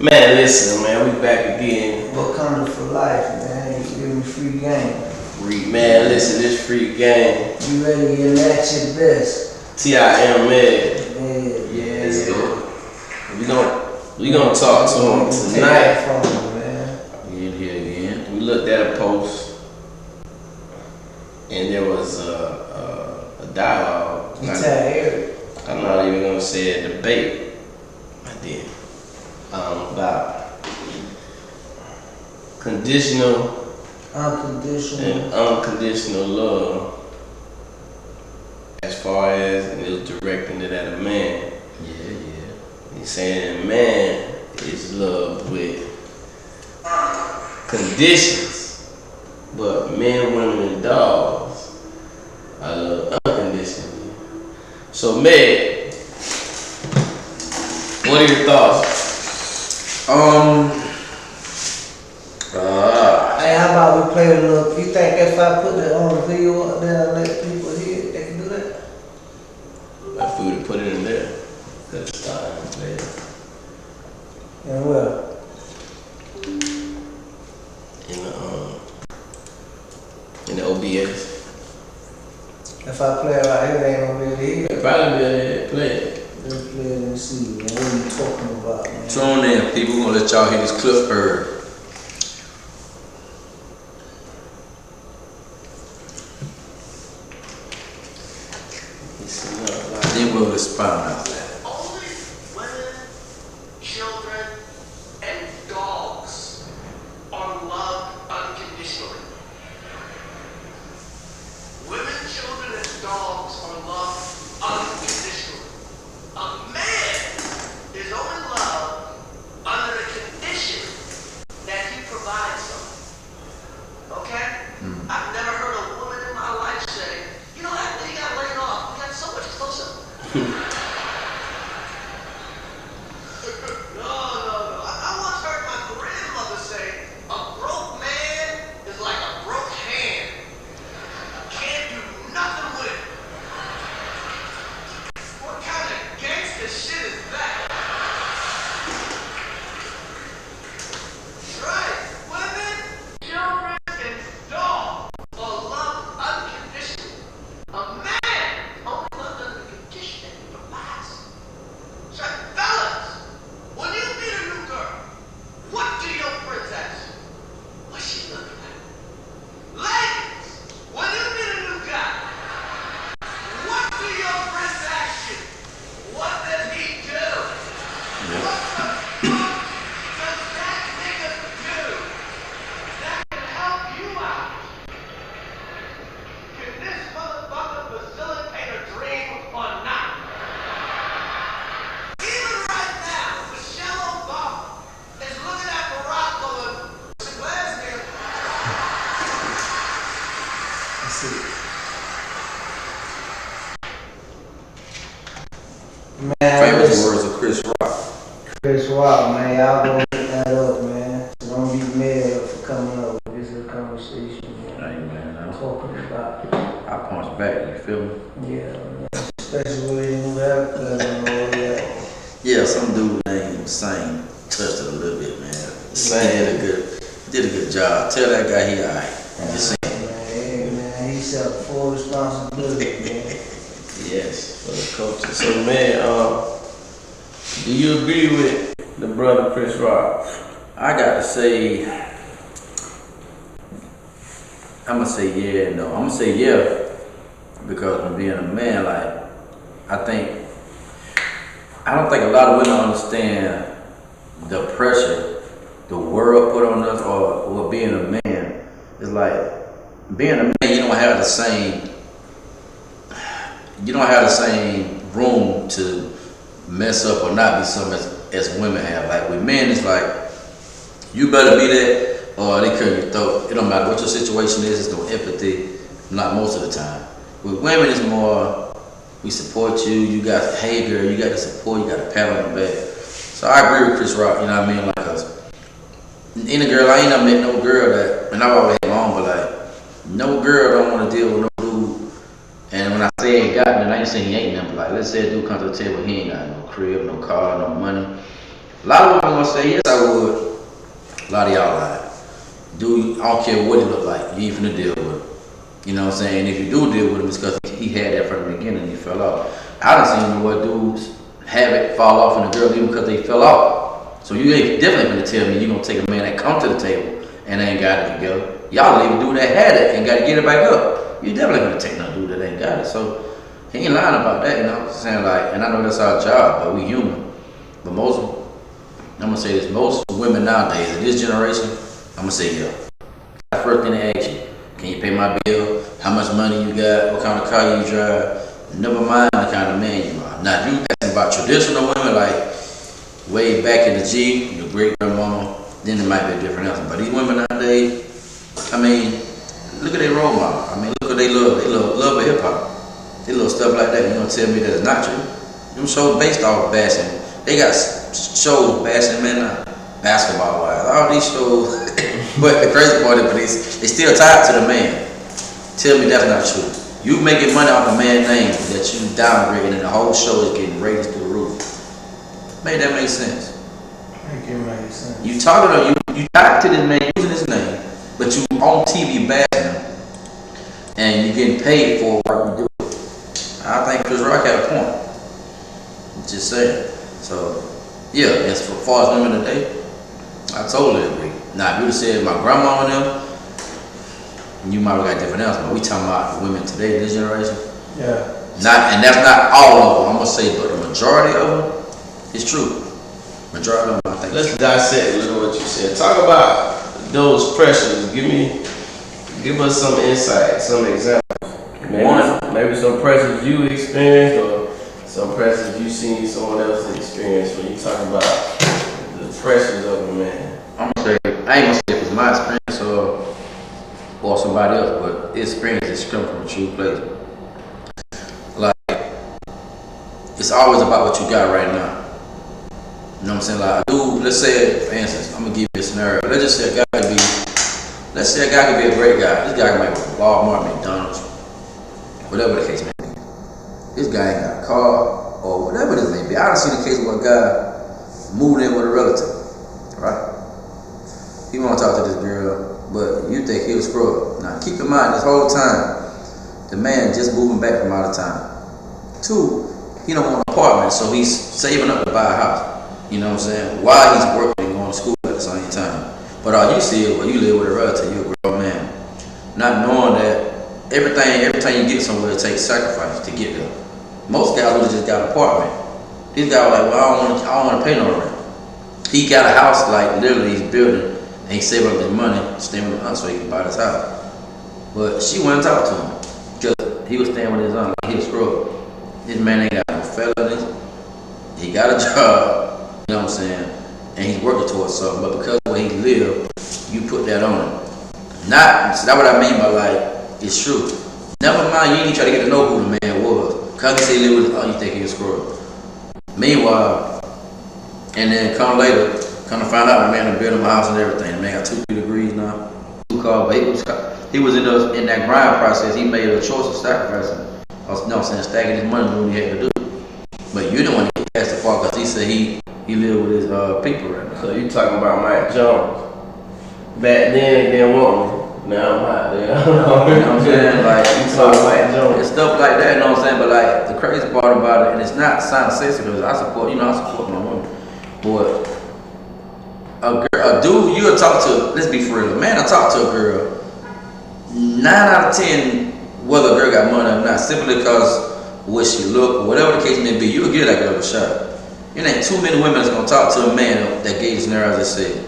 Man, listen, man, we back again. What coming for life, man? You give me free game. Man, listen, this free game. You ready to get at your best? T.I.M. Med. Yeah. Let's go. We gonna talk to him tonight. From him, man. We in here again. We looked at a post, and there was a dialogue. You tell Eric. I'm not even gonna say a debate. I did. About conditional Unconditional. and unconditional love, as far as, and it was directing it at a man. Yeah. He's saying a man is loved with conditions, but men, women, and dogs are loved unconditionally. So, Meg, what are your thoughts? Hey, how about we play a little? You think if I put the video up there and let people hear it, they can do that? If we would have put it in there, could have started and played it. And well, In the OBS. if I play it right here, they ain't gonna really hear it. It'd probably be able to play it. Let's play it and see, man. What are you talking about, man? Tune in, people. We're gonna let y'all hear this clip heard. Then we'll respond after that. Only women, children, and dogs are loved unconditionally. Women, children, and dogs are loved unconditionally. A man is only loved under the condition that he provides something. Okay? I've never heard a woman in my life say, you know, after he got laid off, we got so much closer. No. I once heard my grandmother say, a broke man is like a broke hand. Can't do nothing with it. What kind of gangster shit is that? Right. Women, children, and dogs are loved unconditionally. A man only loved under the condition that he provides. So, fellas, when you meet a new girl, what do your friends ask you? What's she looking at? Ladies, when you meet a new guy, what do your friends ask you? What does he do? What the fuck does that nigga do that can help you out? Can this motherfucker facilitate a dream or not? Even right now, Michelle Obama is looking at Barack going, "Where's him?" Let's see. Man, Famous listen. words of Chris Rock. Chris Rock, man, y'all gonna get that up, man. So don't be mad for coming up with this conversation, man. Hey man, Talking about, I punch back. You feel me? yeah, man. Especially with his new haircut and all that. Yeah, some dude named Sane touched it a little bit, man. Sane. He did a good job. Tell that guy he alright. I'm just saying. Hey, man, he set full responsibility, man. Yes, for the culture. So, man, do you agree with the brother Chris Rock? I got to say, I'm gonna say yeah and no. I'm gonna say yeah because when being a man, like I don't think a lot of women understand the pressure the world put on us, or being a man. It's like being a man, you don't have the same room to mess up or not be something as women have. Like with men, it's like you better be that or they cut your throat. It don't matter what your situation is, it's no empathy, not most of the time. With women, it's more, we support you, you got hey girl, you got the support, you got a pat on the back. So I agree with Chris Rock, you know what I mean? Like, cause any girl, I ain't never met no girl that, and I've always had my own, but like, no girl don't want to deal with no dude. And when I say ain't got nothing, I ain't saying he ain't nothing, but like, let's say a dude comes to the table, he ain't got no crib, no car, no money. A lot of women gonna gonna say yes, I would. A lot of y'all lie. Dude, I don't care what he look like, you ain't finna deal with him. You know what I'm saying? If you do deal with him, it's because he had that from the beginning and he fell off. I done seen what dudes have it fall off in a girl even because they fell off. So you ain't definitely gonna tell me you gonna take a man that come to the table and ain't got it together. Y'all even do that had it and gotta get it back up. You definitely gonna take no dude that ain't got it. So he ain't lying about that, you know what I'm saying? Like, and I know that's our job, but we human. But most, I'm gonna say this, most women nowadays, in this generation, I'm gonna say yeah. The first thing they ask you, can you pay my bill? How much money you got? What kind of car you drive? Never mind the kind of man you are. Now, if you asking about traditional women, like way back in the G, your great grandmama, then it might be a different answer. But these women nowadays, I mean, look at their role model. I mean, look what they love. They love hip hop. They love stuff like that. You gonna tell me that it's not true? Them shows based off bashing. They got shows bashing men now, basketball wise. All these shows. But the crazy part is, they still tied to the man. Tell me that's not true. You making money off a man's name that you downgrading, and the whole show is getting raised through the roof. Make that make sense? Make it make sense. You talking to you tied to this man using his name, but you on TV bashing him, and you getting paid for what you do. I think Chris Rock had a point. Just saying. So yeah, as far as women today, I totally agree. Now, if you would have said my grandma and them, you might have got different answers. But we talking about women today, this generation. Yeah. And that's not all of them. I'm gonna say, but the majority of them, it's true. Majority of them, I think. Let's dissect a little what you said. Talk about those pressures. Give us some insight, some examples. Maybe some pressures you experienced, or some pressures you seen someone else experience when you talk about the pressures of a man. I'm gonna say, I ain't gonna say if it's my experience or somebody else, but experience is coming from a true place. Like, it's always about what you got right now. You know what I'm saying? Like, dude, let's say, for instance, I'm gonna give you a scenario. Let's say a guy could be a great guy. This guy might work at Walmart, McDonald's, whatever the case may be. This guy ain't got a car, or whatever it may be. I done seen the case where a guy moved in with a relative, right? He wanna talk to this girl, but you think he was screwed. Now keep in mind, this whole time, the man just moving back from out of town. 2, he don't want an apartment, so he's saving up to buy a house. You know what I'm saying? While he's working and going to school at the same time. But all you see is, well, you live with a relative, you're a grown man. Not knowing that everything you get somewhere, it takes sacrifice to get there. Most guys would have just got an apartment. This guy was like, well, I don't want to pay no rent. He got a house, like literally he's building, and he's saving up his money, staying with his aunt so he can buy this house. But she wouldn't talk to him because he was staying with his aunt like he was screwed. This man ain't got no felonies. He got a job, you know what I'm saying, and he's working towards something. But because of where he live, you put that on him. So that's what I mean by like, it's true. Never mind, you ain't try to get to know who the man was. Because he say he live with his aunt, you think he was screwed. Meanwhile, and then come later, come to find out the man built him a house and everything. The man got 2 degrees now, 2 cars, but he was in that grind process. He made a choice of sacrificing. You know what I'm saying, stacking his money doing what he had to do. But you didn't want to get past the part because he said he lived with his people right now. So you talking about Mike Jones? Back then, he didn't want me. Now I'm hot there. You know what I'm saying? Like, you talking Mike Jones? and stuff like that, you know what I'm saying? But like, the crazy part about it, and it's not sound sensitive, I support my woman. But a dude you'll talk to, let's be for real, man, I talk to a girl, 9 out of 10, whether a girl got money or not, simply because what she look, or whatever the case may be, you'll give that girl a shot. It ain't too many women that's gonna talk to a man that gave scenarios that said,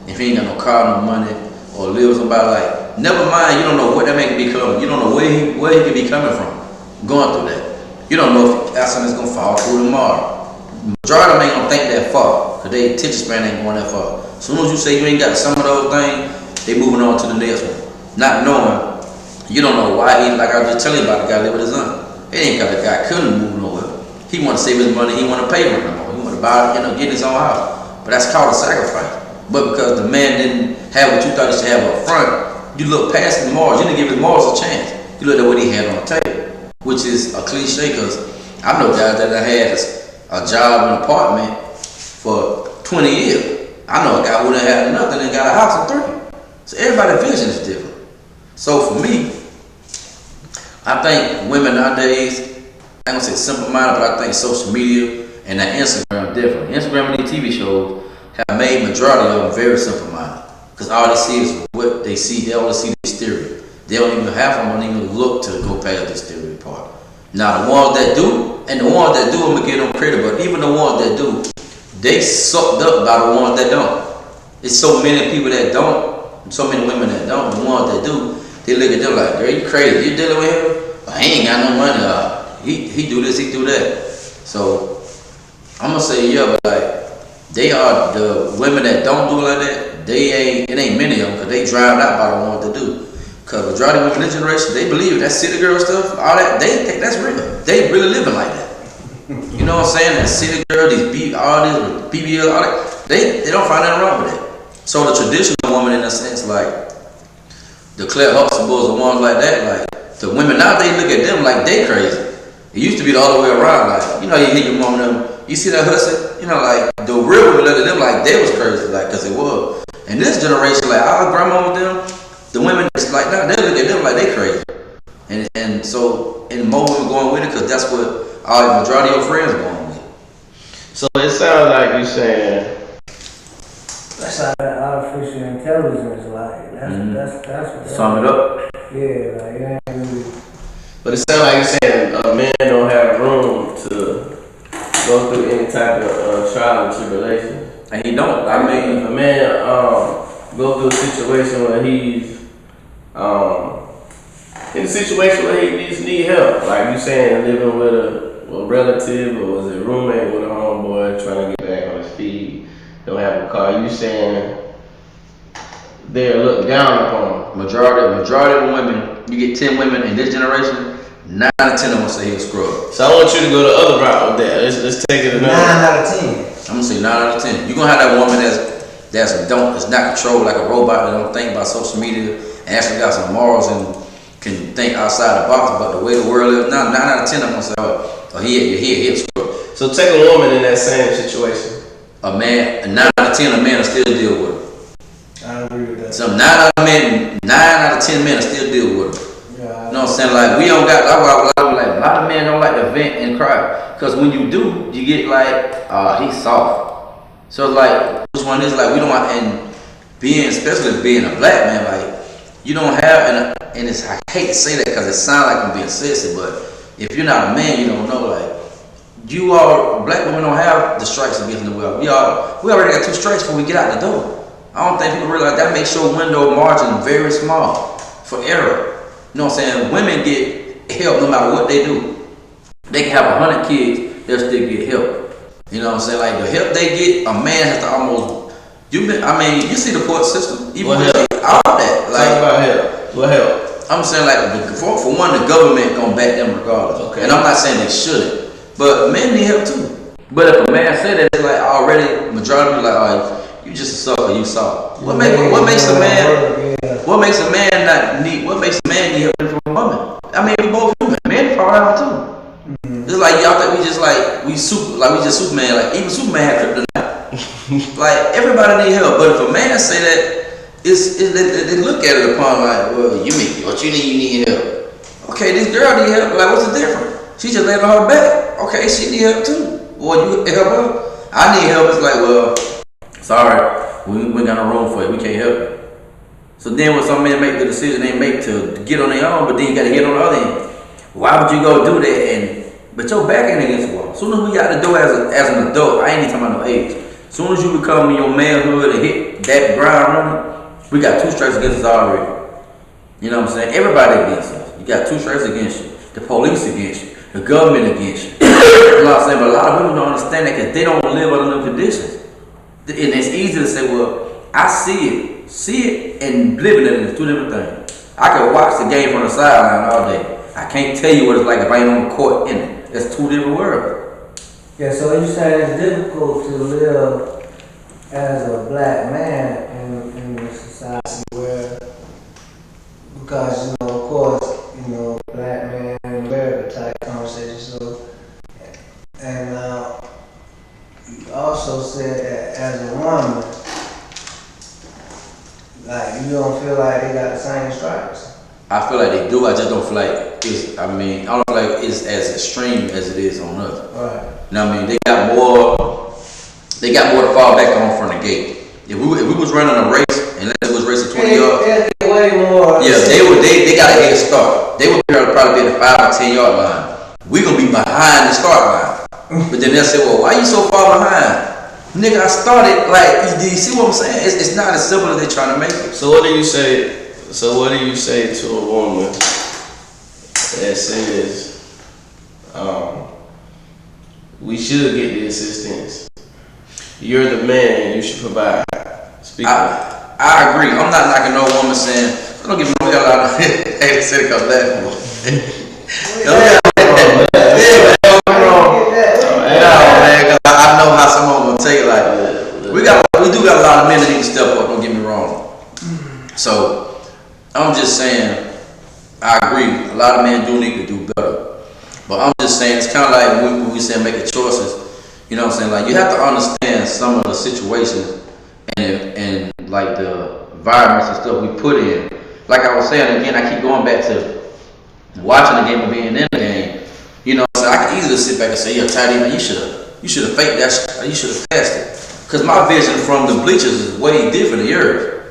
if he ain't got no car, no money, or live with somebody like, never mind, you don't know what that man could be coming, you don't know where he could be coming from, going through that. You don't know if accident's gonna fall through tomorrow. Majority of them ain't gonna think that far, cause their attention span ain't going that far. As soon as you say you ain't got some of those things, they moving on to the next one. Not knowing, you don't know why like I was just telling you about the guy live with his aunt. It ain't cause the guy couldn't move nowhere. He wanna save his money, he wanna pay rent no more. He wanna buy, get his own house. But that's called a sacrifice. But because the man didn't have what you thought he should have up front, you look past his morals, you didn't give his morals a chance. You looked at what he had on the table, which is a cliche because I know guys that had a job and apartment for 20 years. I know a guy who done had nothing and got a house of 3. So everybody's vision is different. So for me, I think women nowadays, I ain't gonna say simple-minded, but I think social media and that Instagram different. Instagram and these TV shows have made majority of them very simple-minded. Because all they see is what they see. They only see the exterior. They don't even have them, don't even look to go past the exterior part. Now the ones that do, and the ones that do, I'm gonna give them credit, but even the ones that do, they sucked up by the ones that don't. It's so many people that don't, so many women that don't. The ones that do, they look at them like, girl, you crazy. You dealing with him? Well, he ain't got no money. He do this, he do that. So I'm gonna say yeah, but like they are the women that don't do it like that. It ain't many of them because they drive out by the ones that do. Because majority of women in this generation, they believe that city girl stuff, all that, they think that's real. They really living like that. You know what I'm saying? That city girl, all this BBL, all that, they don't find nothing wrong with it. So the traditional woman, in a sense, like the Claire Huxtables and ones like that, like the women now, they look at them like they crazy. It used to be the other way around. Like, you know, you hear your mom and them, you see that hustle, you know, like the real women look at them like they was crazy, like, because it was. And this generation, like our grandma with them, the women just like now, they look at them like they crazy. And so, and more women going with it because that's what our majority of friends are going with. So it sounds like you're saying That's how that artificial intelligence, like, that's what. Sum it up. Yeah, like, it ain't really. But it sounds like you're saying men don't have room to go through any type of trial and tribulation. And he don't. I mean, if a man go through a situation where he's in a situation where he need help, like you saying, living with a relative or was it roommate with a homeboy trying to get back on his feet, don't have a car. You saying they're looked down upon? Majority of women, you get 10 women in this generation, 9 out of 10 of them say he'll scrub. So I want you to go the other route with that. Let's take it another. 9 out of 10. I'm gonna say 9 out of 10. You're gonna have that woman that's not controlled like a robot that don't think about social media and actually got some morals and can think outside the box about the way the world is. Now 9 out of 10 I'm gonna say, he'll scrub. So take a woman in that same situation. A 9 out of 10 a man will still deal with her. I agree with that. So 9 out of 10 men will still deal with her. Yeah, You know what I'm saying? Like we don't got a lot of men don't like to vent and cry. Cause when you do, you get like, he's soft. So like which one is like we don't want, and especially being a black man, like you don't have and it's, I hate to say that because it sounds like I'm being sissy, but if you're not a man, you don't know like black women don't have the strikes against the will. We already got 2 strikes before we get out the door. I don't think people realize that makes your window margin very small for error. You know what I'm saying? Women get help no matter what they do. They can have 100 kids, they'll still get help. You know what I'm saying? Like the help they get, a man has to almost. You see the court system, even What with help? all that. Like, Talk about help. What help? I'm saying like for one, the government gonna back them regardless. Okay. And I'm not saying they shouldn't, but men need help too. But if a man say that, it's like already majority of people like, oh, you just a sucker, you soft. What makes a man? What makes a man need help from a woman? I mean, we both human. Men fall out too. It's like y'all think we just Superman. Like even Superman had kryptonite. Like everybody need help, but if a man say that, they look at it upon like, well, you need help. Okay, this girl need help. Like what's the difference? She just laid on her back. Okay, she need help too. Or you help her? I need help. It's like, well, sorry, we got no room for it. We can't help you. So then when some men make the decision they make to get on their own, but then you got to get on the other end. Why would you go do that? But your back ain't against the wall. As soon as we got to do as an adult, I ain't even talking about no age. As soon as you become your manhood and hit that ground running, we got 2 strikes against us already. You know what I'm saying? Everybody against us. You got 2 strikes against you. The police against you. The government against you. You know what I'm saying? But a lot of women don't understand that because they don't live under them conditions. And it's easy to say, well, I see it and living it is 2 different things. I can watch the game from the sideline all day. I can't tell you what it's like if I ain't on the court in it. That's 2 different worlds. Yeah, so you're saying it's difficult to live as a black man in a society where, because, of course, black man in America type conversation. So, and you also said that as a woman, Like, you don't feel like they got the same stripes? I feel like they do. I just don't feel like it's. I mean, I don't feel like it's as extreme as it is on us. Right. You know what I mean? They got more. They got more to fall back on from the gate. If we was running a race and let's say it was racing 20 yards, way more. yeah, they got a head start. They would probably be at the 5 or 10 yard line. We gonna be behind the start line. But then they'll say, well, why you so far behind? Nigga, I started like. Do you see what I'm saying? It's not as simple as they trying to make it. So what do you say? So what do you say to a woman that says we should get the assistance? You're the man. You should provide. Speak up. I agree. I'm not knocking no woman saying, don't give me no hell out of it. Hey, said it comes laughing. I know how some of them will take it. Like, we do got a lot of men that need to step up. Don't get me wrong. So I'm just saying, I agree. A lot of men do need to do better. But I'm just saying, it's kind of like when we say making choices. You know what I'm saying? Like, you have to understand some of the situations and like the environments and stuff we put in. Like I was saying again, I keep going back to watching the game or being in the game. You know, so I can easily sit back and say, yeah, tight end, you should have faked that. You should have passed it. Because my vision from the bleachers is way different than yours.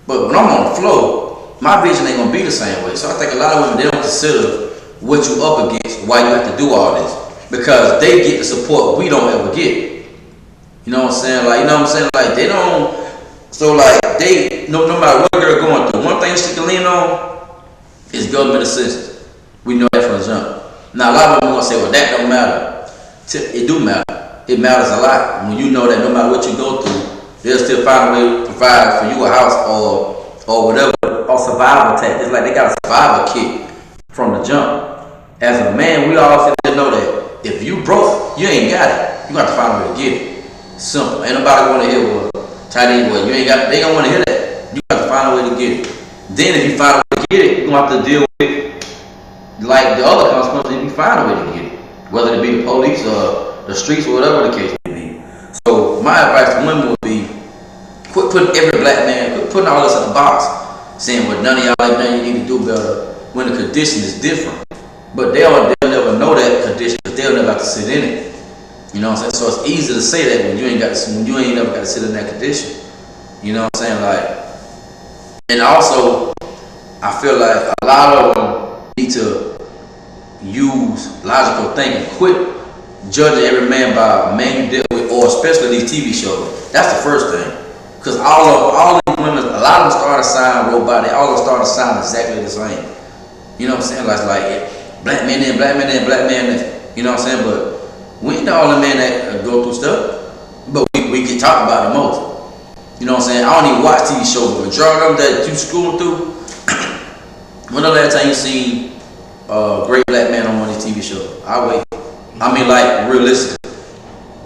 But when I'm on the floor, my vision ain't gonna be the same way. So I think a lot of women, they don't consider what you up against, why you have to do all this. Because they get the support we don't ever get. You know what I'm saying? Like, you know what I'm saying? Like, they don't. So like, they no matter what they're going through, one thing she can lean on is government assistance. We know that from the jump. Now a lot of them gonna say, well, that don't matter. It do matter. It matters a lot when you know that no matter what you go through, they'll still find a way to provide for you a house or whatever, or survival tech. It's like they got a survival kit from the jump. As a man, we all sit there know that if you broke, you ain't got it. You got to find a way to get it. Simple. Ain't nobody want to hear what tight end was. You ain't got. They don't want to hear that. You got to find a way to get it. Then if you find a way to get it, you gonna have to deal with like the other consequences. If you find a way to get it, whether it be the police or the streets or whatever the case may be. So my advice to women would be, quit putting every black man, quit putting all this in a box, saying, well, none of y'all like that, you need to do better, when the condition is different. But they'll never know that condition, because they'll never have to sit in it. You know what I'm saying? So it's easy to say that when you ain't never got to sit in that condition. You know what I'm saying? Like, and also, I feel like a lot of them need to use logical thinking. Quit judging every man by a man you deal with, or especially these TV shows. That's the first thing. Because all these women, a lot of them start to sound robotic. All of them start to sound exactly the same. You know what I'm saying? Like black men in, black men in, black men in. You know what I'm saying? But we ain't the only men that go through stuff. But we get talked about the most. You know what I'm saying? I don't even watch TV shows, but majority of them that you scrolling through. When the last time you seen a great black man on one of these TV shows? I wait. I mean, like, realistic.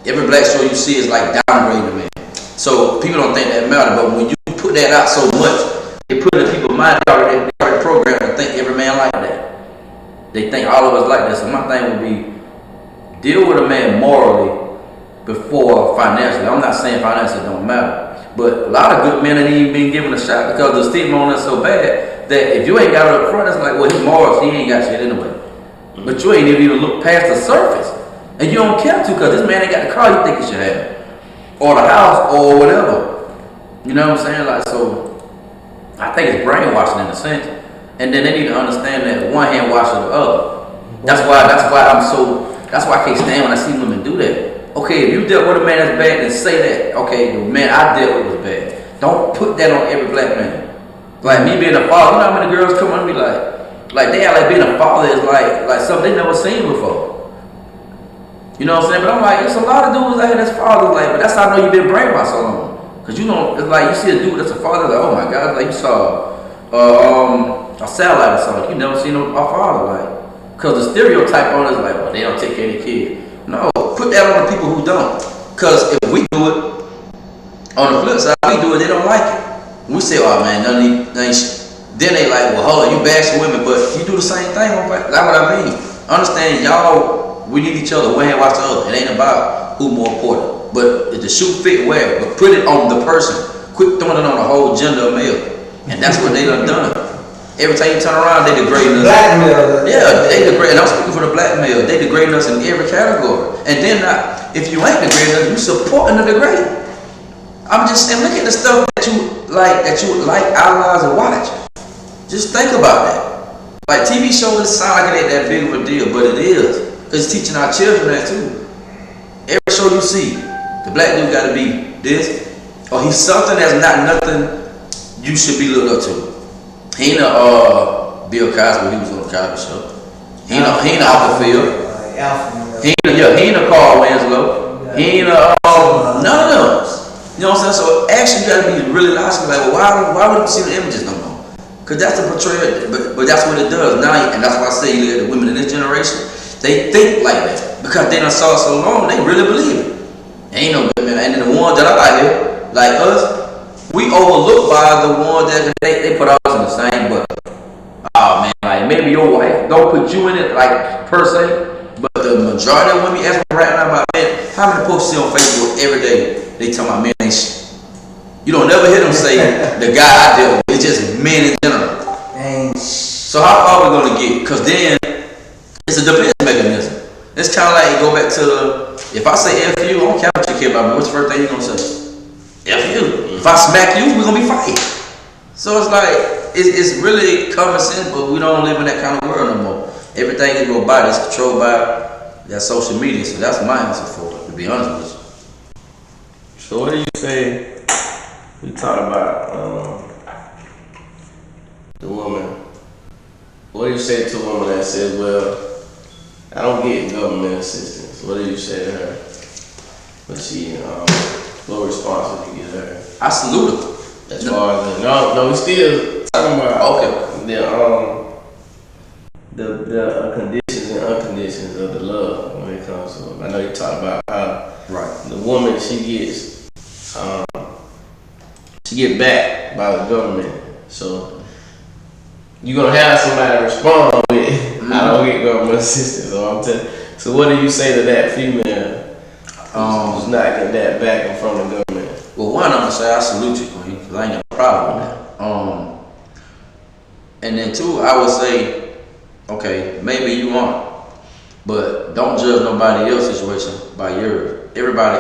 Every black show you see is like downgrading the man. So people don't think that matter, but when you put that out so much, it put in people's mind, they already programmed to think every man like that. They think all of us like that. So my thing would be, deal with a man morally before financially. I'm not saying financially don't matter, but a lot of good men ain't even been given a shot because the stigma on us so bad that if you ain't got it up front, it's like, well, his morals, he ain't got shit anyway. But you ain't even look past the surface. And you don't care to, because this man ain't got the car you think he should have. Or the house, or whatever. You know what I'm saying? Like, so, I think it's brainwashing in a sense. And then they need to understand that one hand washes the other. That's why I can't stand when I see women do that. Okay, if you dealt with a man that's bad, then say that. Okay, the man I dealt with was bad. Don't put that on every black man. Like me being a father, you know how many girls come on me like they act like being a father is like something they never seen before. You know what I'm saying? But I'm like, it's a lot of dudes out here that's fathers, like, but that's how I know you've been brainwashed so long. Cause you know, it's like you see a dude that's a father, like, oh my God, like you saw a satellite or something. You never seen a father, like, cause the stereotype on it is like, well, they don't take care of their kid. No, put that on the people who don't. Cause if we do it, on the flip side, we do it, they don't like it. We say, oh man, then they like, well, hold on, you bash women, but you do the same thing. That's what I mean. Understand, y'all, we need each other. One hand watch the other. It ain't about who more important. But if the shoe fit, wear it. But put it on the person. Quit throwing it on the whole gender of male. And that's what they done. Every time you turn around, they degrading us. Blackmail. Yeah, they degrade. And I'm speaking for the black male. They degrading us in every category. And then if you ain't degrading us, you supporting the degrading. I'm just saying, look at the stuff that you like, idolize and watch. Just think about that. Like TV shows sound like it ain't that big of a deal, but it is. Cause it's teaching our children that too. Every show you see, the black dude gotta be this, or he's something that's not nothing you should be looked up to. He ain't a Bill Cosby, he was on the Cosby Show. He ain't a Alpha Field. He ain't a Carl Winslow. He ain't a none of those. You know what I'm saying? So actually, you gotta be really logical. Like, well, why wouldn't you see the images no more? Cause that's the portrayal, but that's what it does now, and that's why I say you look at the women in this generation. They think like that because they done saw it so long. They really believe it. Ain't no good man. And then the ones that are out here, like us, we overlook by the ones that they put us in the same bucket. Oh man, like maybe your wife don't put you in it, like per se, but the majority of women, ask me right now about men, how many posts you see on Facebook every day? They talking about men ain't shit. You don't never hear them say the guy I deal with. It's just men in general. So how far we gonna get? Cause then it's a defense mechanism. It's kind of like go back to if I say F you, I don't care what you care about me. What's the first thing you gonna say? F you. If I smack you, we're gonna be fighting. So it's like it's really common sense, but we don't live in that kind of world no more. Everything is robotic, it's controlled by that social media. So that's my answer for it, to be honest with you. So what do you say? We talk about the woman. What do you say to a woman that says, "Well, I don't get government assistance"? What do you say to her? But she, what response would you give her? I salute her. As far as no, we still talking about the conditions and unconditions of the love when it comes to. I know you talk about how the woman she get backed by the government, so you're gonna have somebody respond with, "I don't get government assistance." So what do you say to that female who's not getting that backing from the government? Well, one, I'm gonna say I salute you, Queen, because I ain't got a problem with that. And then two, I would say, okay, maybe you aren't, but don't judge nobody else's situation by yours. Everybody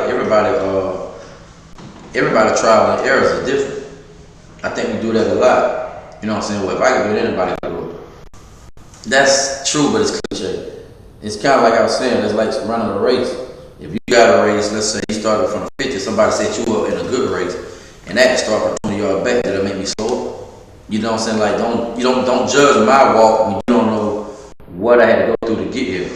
trial and errors are different. I think we do that a lot. You know what I'm saying? Well, if I can do it, anybody can do it. That's true, but it's cliche. It's kind of like I was saying, it's like running a race. If you got a race, let's say you started from 50, somebody set you up in a good race, and that can start from 20 yards back, that'll make me slow. You know what I'm saying? Like don't judge my walk when you don't know what I had to go through to get here.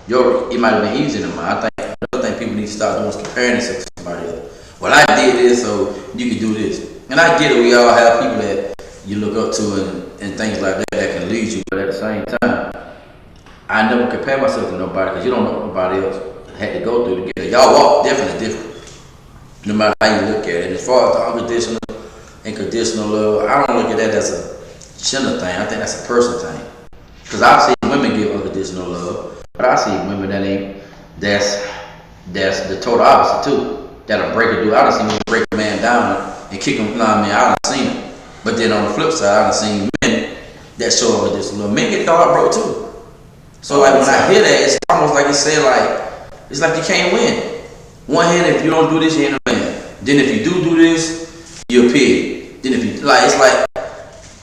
It might have been easier than mine. Another thing people need to start doing is comparing themselves to somebody else. Well, I did this, so you can do this. And I get it, we all have people that you look up to and things like that can lead you, but at the same time, I never compare myself to nobody because you don't know what nobody else had to go through to get it. Y'all walk definitely different, no matter how you look at it. And as far as the unconditional and conditional love, I don't look at that as a gender thing. I think that's a person thing. Because I see women give unconditional love, but I see women that's the total opposite too. That'll break a dude. I done seen women break a man down and kick him. I done seen it. But then on the flip side, I done seen men that show unconditional love. Men get their heart broke too. So like when I hear that, it's almost like it's like you can't win. One hand, if you don't do this, you ain't a man. Then if you do this, you're a pig. Then if you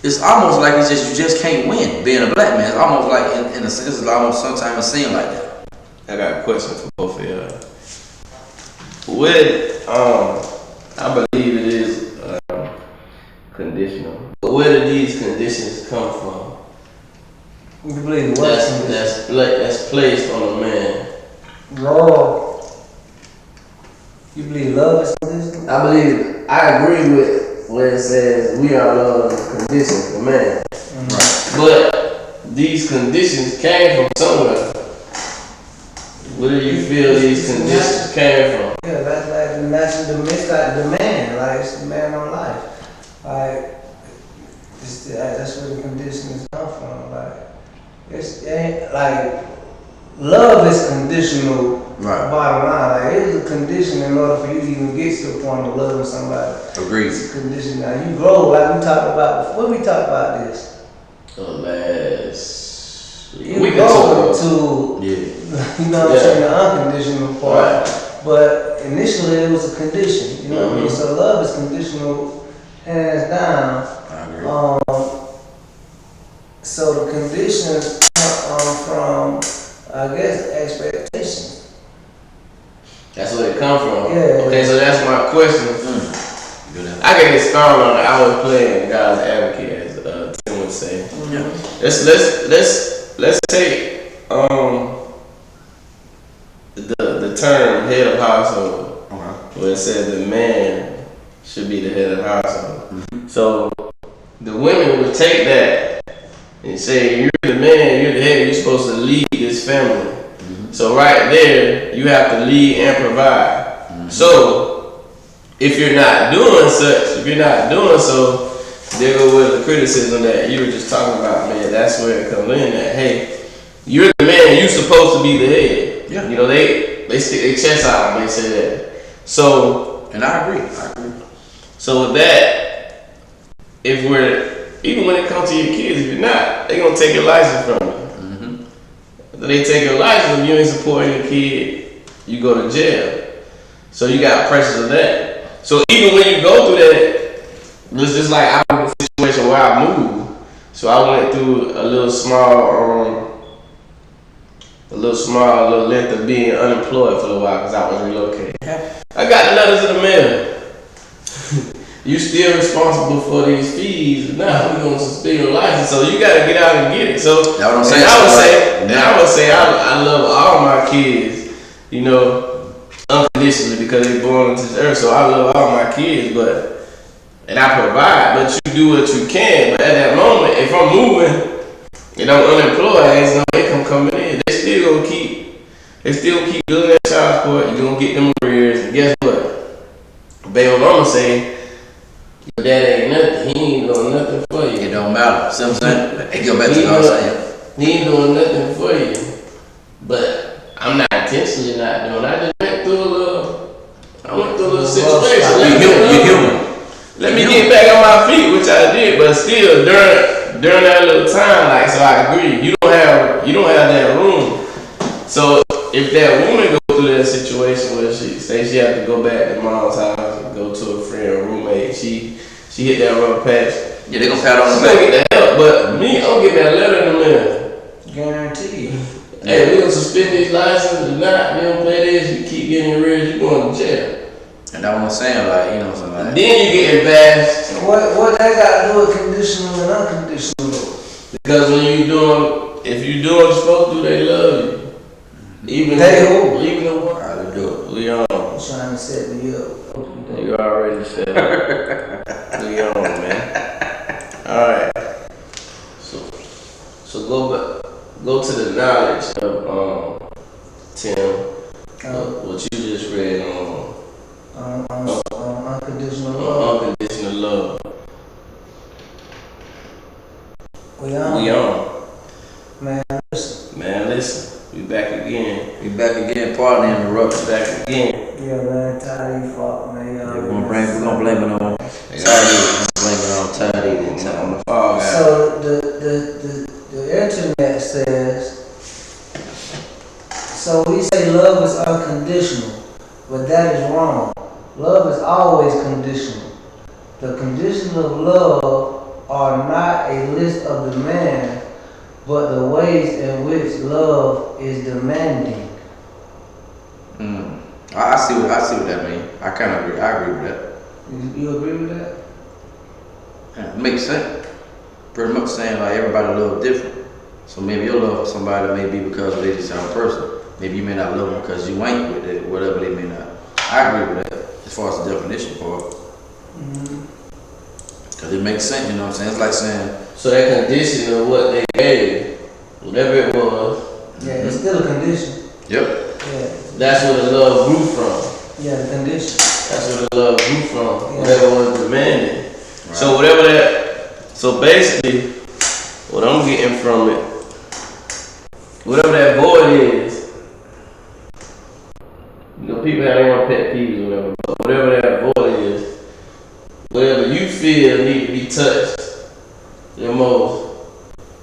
it's almost like you just can't win being a black man. It's almost like in a sense, it's almost sometimes it seems like that. I got a question for both of y'all. I believe it is conditional. But where do these conditions come from? You believe what? That's placed on a man. Love. You believe love is conditional? I agree with where it says we are love conditions for man. Mm-hmm. Right. But these conditions came from somewhere. Where do you feel these conditions came from? Yeah, that's like the man, like it's the man on life. Like that's where the conditions come from. Like it ain't like love is conditional Right. Bottom line, like it is a condition in order for you to even get to the point of loving somebody. Agreed. It's a condition. Now you grow, like we talked about. When we talked about this, you we go to, Yeah. you know what I'm saying, the unconditional part. Right. But initially it was a condition. You know what I mean? Mhm. So love is conditional, hands down. I agree. So the conditions come from, I guess, expectations. That's where it come from. Yeah. Okay, so that's my question. Good answer. I can expound on it. I was playing God's advocate, as Tim would say. Yeah. Let's take the term head of household, Okay. where it says the man should be the head of the household. So the women would take that and say, you're the man, you're the head, you're supposed to lead this family. So right there, you have to lead and provide. So if you're not doing such, if you're not doing so, there go with the criticism that you were just talking about, man. That's where it comes in. That hey, you're the man, you're supposed to be the head. Yeah. You know they stick their chest out when they say that. So And I agree. so with that, if we're even when it comes to your kids, if you're not, they gonna take your license from you. If they take your license, if you ain't supporting your kid, you go to jail. So you got pressures of that. So even when you go through that, it's just like I was in a situation where I moved. So I went through a little length of being unemployed for a while because I was relocated. I got the letters in the mail. You still responsible for these fees. Now we're gonna suspend your license, so you gotta get out and get it. So That's what I'm saying. I would say I love all my kids, you know, unconditionally because they're born into this earth. So I love all my kids, and I provide, but you do what you can. But at that moment, if I'm moving and I'm unemployed, there's no income coming in. They still keep doing that child support. You're gonna get them arrears, and guess what? Baby mama say, your dad ain't nothing. He ain't doing nothing for you. It don't matter. See what I'm saying? It go back to what I was saying. He ain't doing nothing for you. But I'm not intentionally not doing. I just went through a little situation. You're human. Let me get back on my feet, which I did, but still during that little time, like so I agree, you don't have that room. So if that woman go through that situation where she say she have to go back to mom's house and go to a friend or roommate, she hit that rough patch. Yeah, they gonna pat on the She back. gonna get the help, but me, I'm getting that letter in the mail. Guaranteed. Hey, we gonna suspend these licenses or not, you don't pay this, you keep getting arrears, you going to jail. And that's what I'm saying, like, you know what I'm saying? Like, Then you getting bashed. What that got to do with conditional and unconditional? Because if you do what you're supposed to do, they love you. Even the one. all right, let's do it. We on. Trying to set me up. You already said it. We on, man. Alright. So go to the knowledge of Tim. What you just read on Unconditional love. unconditional love. We on. We on. Man, listen. Man, listen. We back again. We back again, partner interruption. Back again. Yeah, man, tired of you fuck, man. Yeah, we're gonna blame it on Taddy. Blame it on Taddy and On the fall guy. So the internet says, so we say love is unconditional, but that is wrong. Love is always conditional. The conditions of love are not a list of demands, but the ways in which love is demanding. I see what that means. I kind of agree. I agree with that. You agree with that? Yeah, it makes sense. Pretty much saying like everybody a little different. So maybe your love for somebody may be because they just sound person. Maybe you may not love them because you ain't with it, whatever they may not. I agree with that as far as the definition part. Because it makes sense, you know what I'm saying? It's like saying, So that condition of what they gave, whatever it was, Yeah, it's still a condition. yep. Yeah, that's where the love grew from. yeah, the condition. That's where the love grew from. Yeah. Whatever was demanded. Right. So basically, what I'm getting from it, whatever that void is, people have their own pet peeves or whatever, but whatever that void is, whatever you feel need to be touched the most,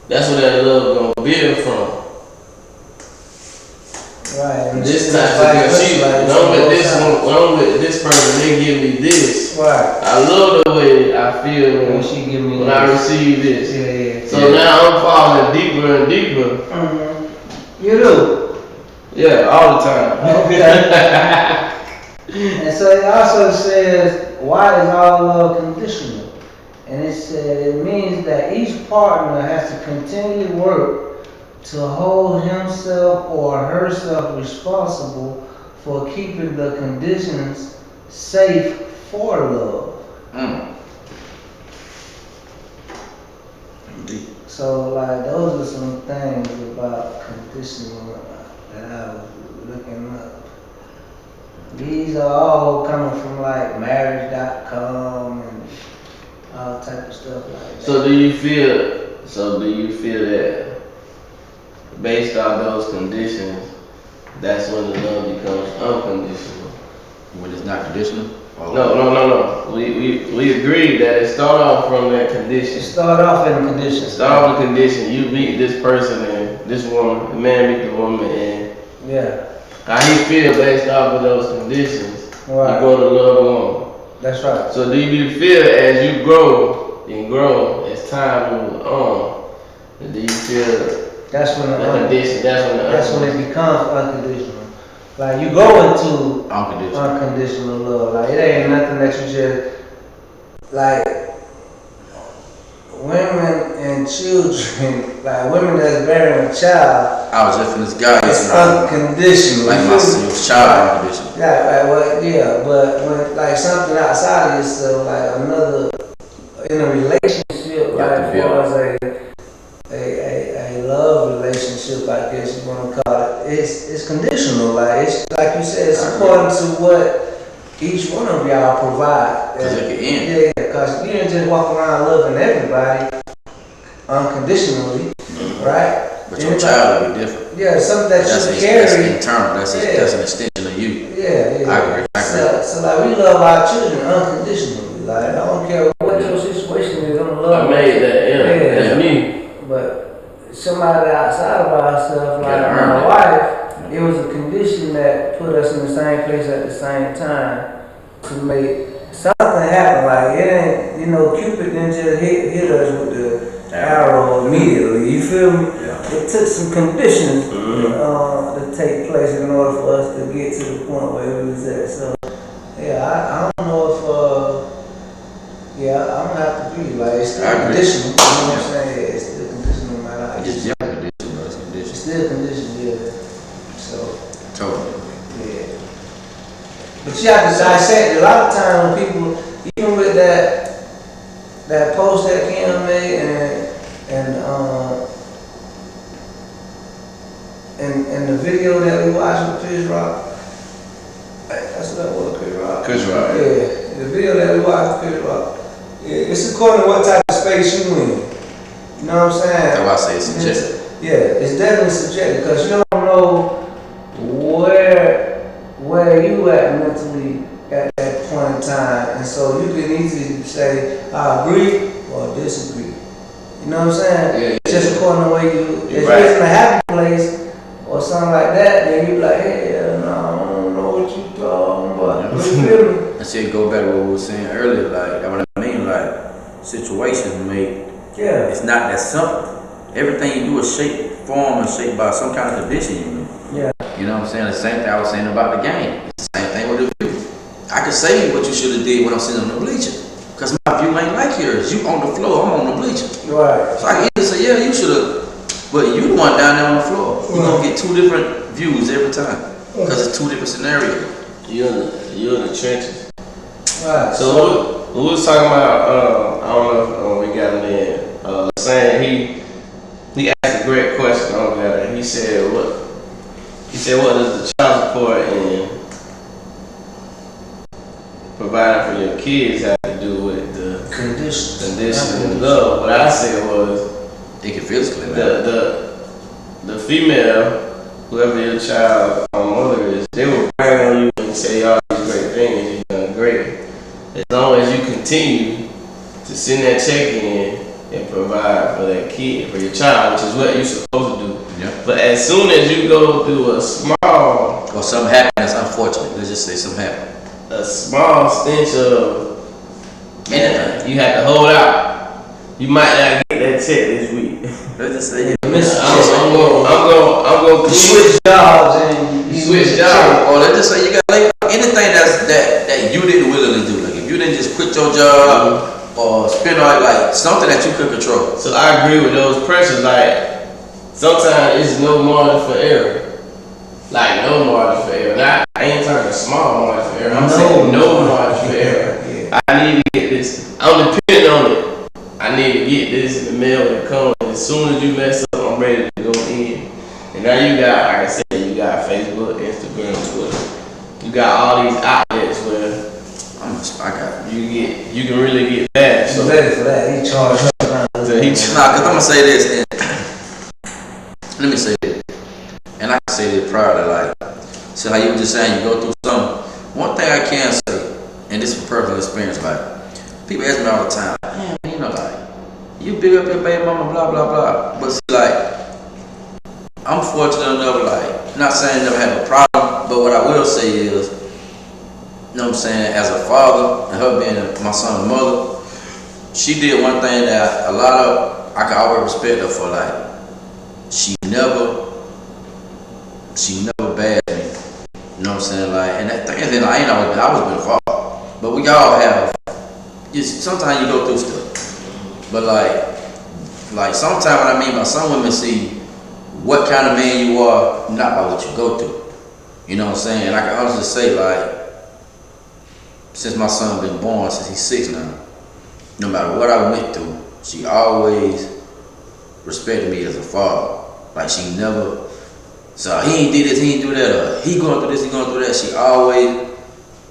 that's where that love gonna build from. Right. And This that's type why of it's shit. like When I'm with this person, they give me this. Right. I love the way I feel When she give me when this. I receive this. Yeah. So now I'm falling deeper and deeper. You do. Yeah, all the time. Okay. And so it also says, why is all love conditional? And it said it means that each partner has to continually work to hold himself or herself responsible for keeping the conditions safe for love. Indeed. So like those are some things about conditional that I was looking up. These are all coming from like marriage.com and all type of stuff like that. So do you feel that based on those conditions, that's when the love becomes unconditional? When it's not conditional? Or No. We agreed that it started off from that condition. Start off in conditions. Start with the condition. You meet this person and this woman, the man meet the woman, and Yeah, how he feel based off of those conditions, right. you go to love the woman. That's right. So do you feel as you grow and grow as time moves on, do you feel That's when the condition? that's when it becomes unconditional. Like you go into unconditional. unconditional love. Like it ain't nothing that you just like women and children, like women that's bearing a child. I was just in this guy. It's unconditional. Like my child unconditional. But when like something outside of yourself, like another in a relationship, like for us a love relationship, I guess you want to call it, it's conditional. Like it's like you said, it's according to what each one of y'all provide. Because it can end. Yeah, because you didn't just walk around loving everybody unconditionally, right? But your child will be different. Yeah, something that That's you carry. That's internal. That's an extension of you. Yeah. I agree. So like we love our children unconditionally. Like I don't care what your situation is, I'm love. I made that. Yeah, that's me. But somebody outside of ourselves, like Yeah, my wife, it was a condition that put us in the same place at the same time to make something happen. Like it ain't, Cupid didn't just hit us with the arrow immediately. You feel me? Yeah. It took some conditions to take place in order for us to get to the point where we was at. So yeah, I don't know if I'm gonna have to agree. Like it's still conditional. You know what I'm saying? It's still conditional, man. It's different condition, but it's It's condition. still conditional, yeah. So Totally. yeah. But you have to dissect it. A lot of times when people, even with that post that Kim made and the video that we watched with Chris Rock, that's what that was, Chris Rock. Chris Rock. Yeah, the video that we watched with Chris Rock. Yeah, it's according to what type of space you in. You know what I'm saying? That's why I say it's subjective. Yeah, it's definitely subjective because you don't know where you at mentally at that point in time, and so you can easily say I agree or disagree. You know what I'm saying? Yeah. Just according to where you. If Right. you're in a happy place or something like that, then you be like, hey, no, I don't know what you talking about. You feel me? I said go back to what we were saying earlier, like what I mean, like situations Yeah. it's not that simple. Everything you do is formed and shaped by some kind of condition you know. Yeah. You know what I'm saying? The same thing I was saying about the game. It's the same thing with the view. I could say what you should have did when I'm sitting on the bleacher. Because my view ain't like yours. You on the floor, I'm on the bleacher. Right. So I can either say, yeah, you should have, but you the one down there on the floor. You're going to get two different views every time. Because it's two different scenarios. You're in the trenches. Right. So we was talking about, I don't know if we got him in, saying he asked a great question on that. He said, what does the child support and providing for your kids have to do with the condition and love? What I said was, It can physically matter. the female, whoever your child mother is, they will bring on you continue to send that check in and provide for that kid, for your child, which is what you're supposed to do. Yeah. But as soon as you go through a small, or something happened that's unfortunate. Let's just say something happened. a small stench of, man, you have to hold out. You might not get that check this week. Let's just say I'm going to switch jobs and you switch jobs. or let's just say you got like anything that you didn't willingly do. Like if you didn't just quit your job or spend all like something that you could control. So I agree with those pressures. Like sometimes it's no margin for error. Like no margin for error. Not, I ain't talking a small margin for error. I'm saying no margin for error. Yeah. I need to get this. I'm depending on it. I need to get this in the mail and come. As soon as you mess up, I'm ready to go in. And now you got, like I said, you got Facebook, Instagram, Twitter. You got all these outlets where you can really get bad. So ready for that. He charged up. So he cause I'm gonna say this. And let me say this, and I can say this proudly. Like, so how you were just saying, you go through something. One thing I can say, and this is personal experience. Like, people ask me all the time, like, man, you know, like, you big up your baby mama, blah blah blah. But see, like, I'm fortunate enough, like, not saying I never had a problem, but what I will say is, you know what I'm saying, as a father and her being my son's mother, she did one thing that I can always respect her for. Like, she never bashed me. You know what I'm saying? Like, and that thing is, I always been a father, but we all have. Sometimes you go through stuff, but like sometimes what I mean by some women see what kind of man you are, not by what you go through. You know what I'm saying? And I can honestly say, like, since my son been born, since he's 6 now, no matter what I went through, she always respected me as a father. Like, she never, so he ain't did this, he ain't do that, or he going through this, he going through that. She always,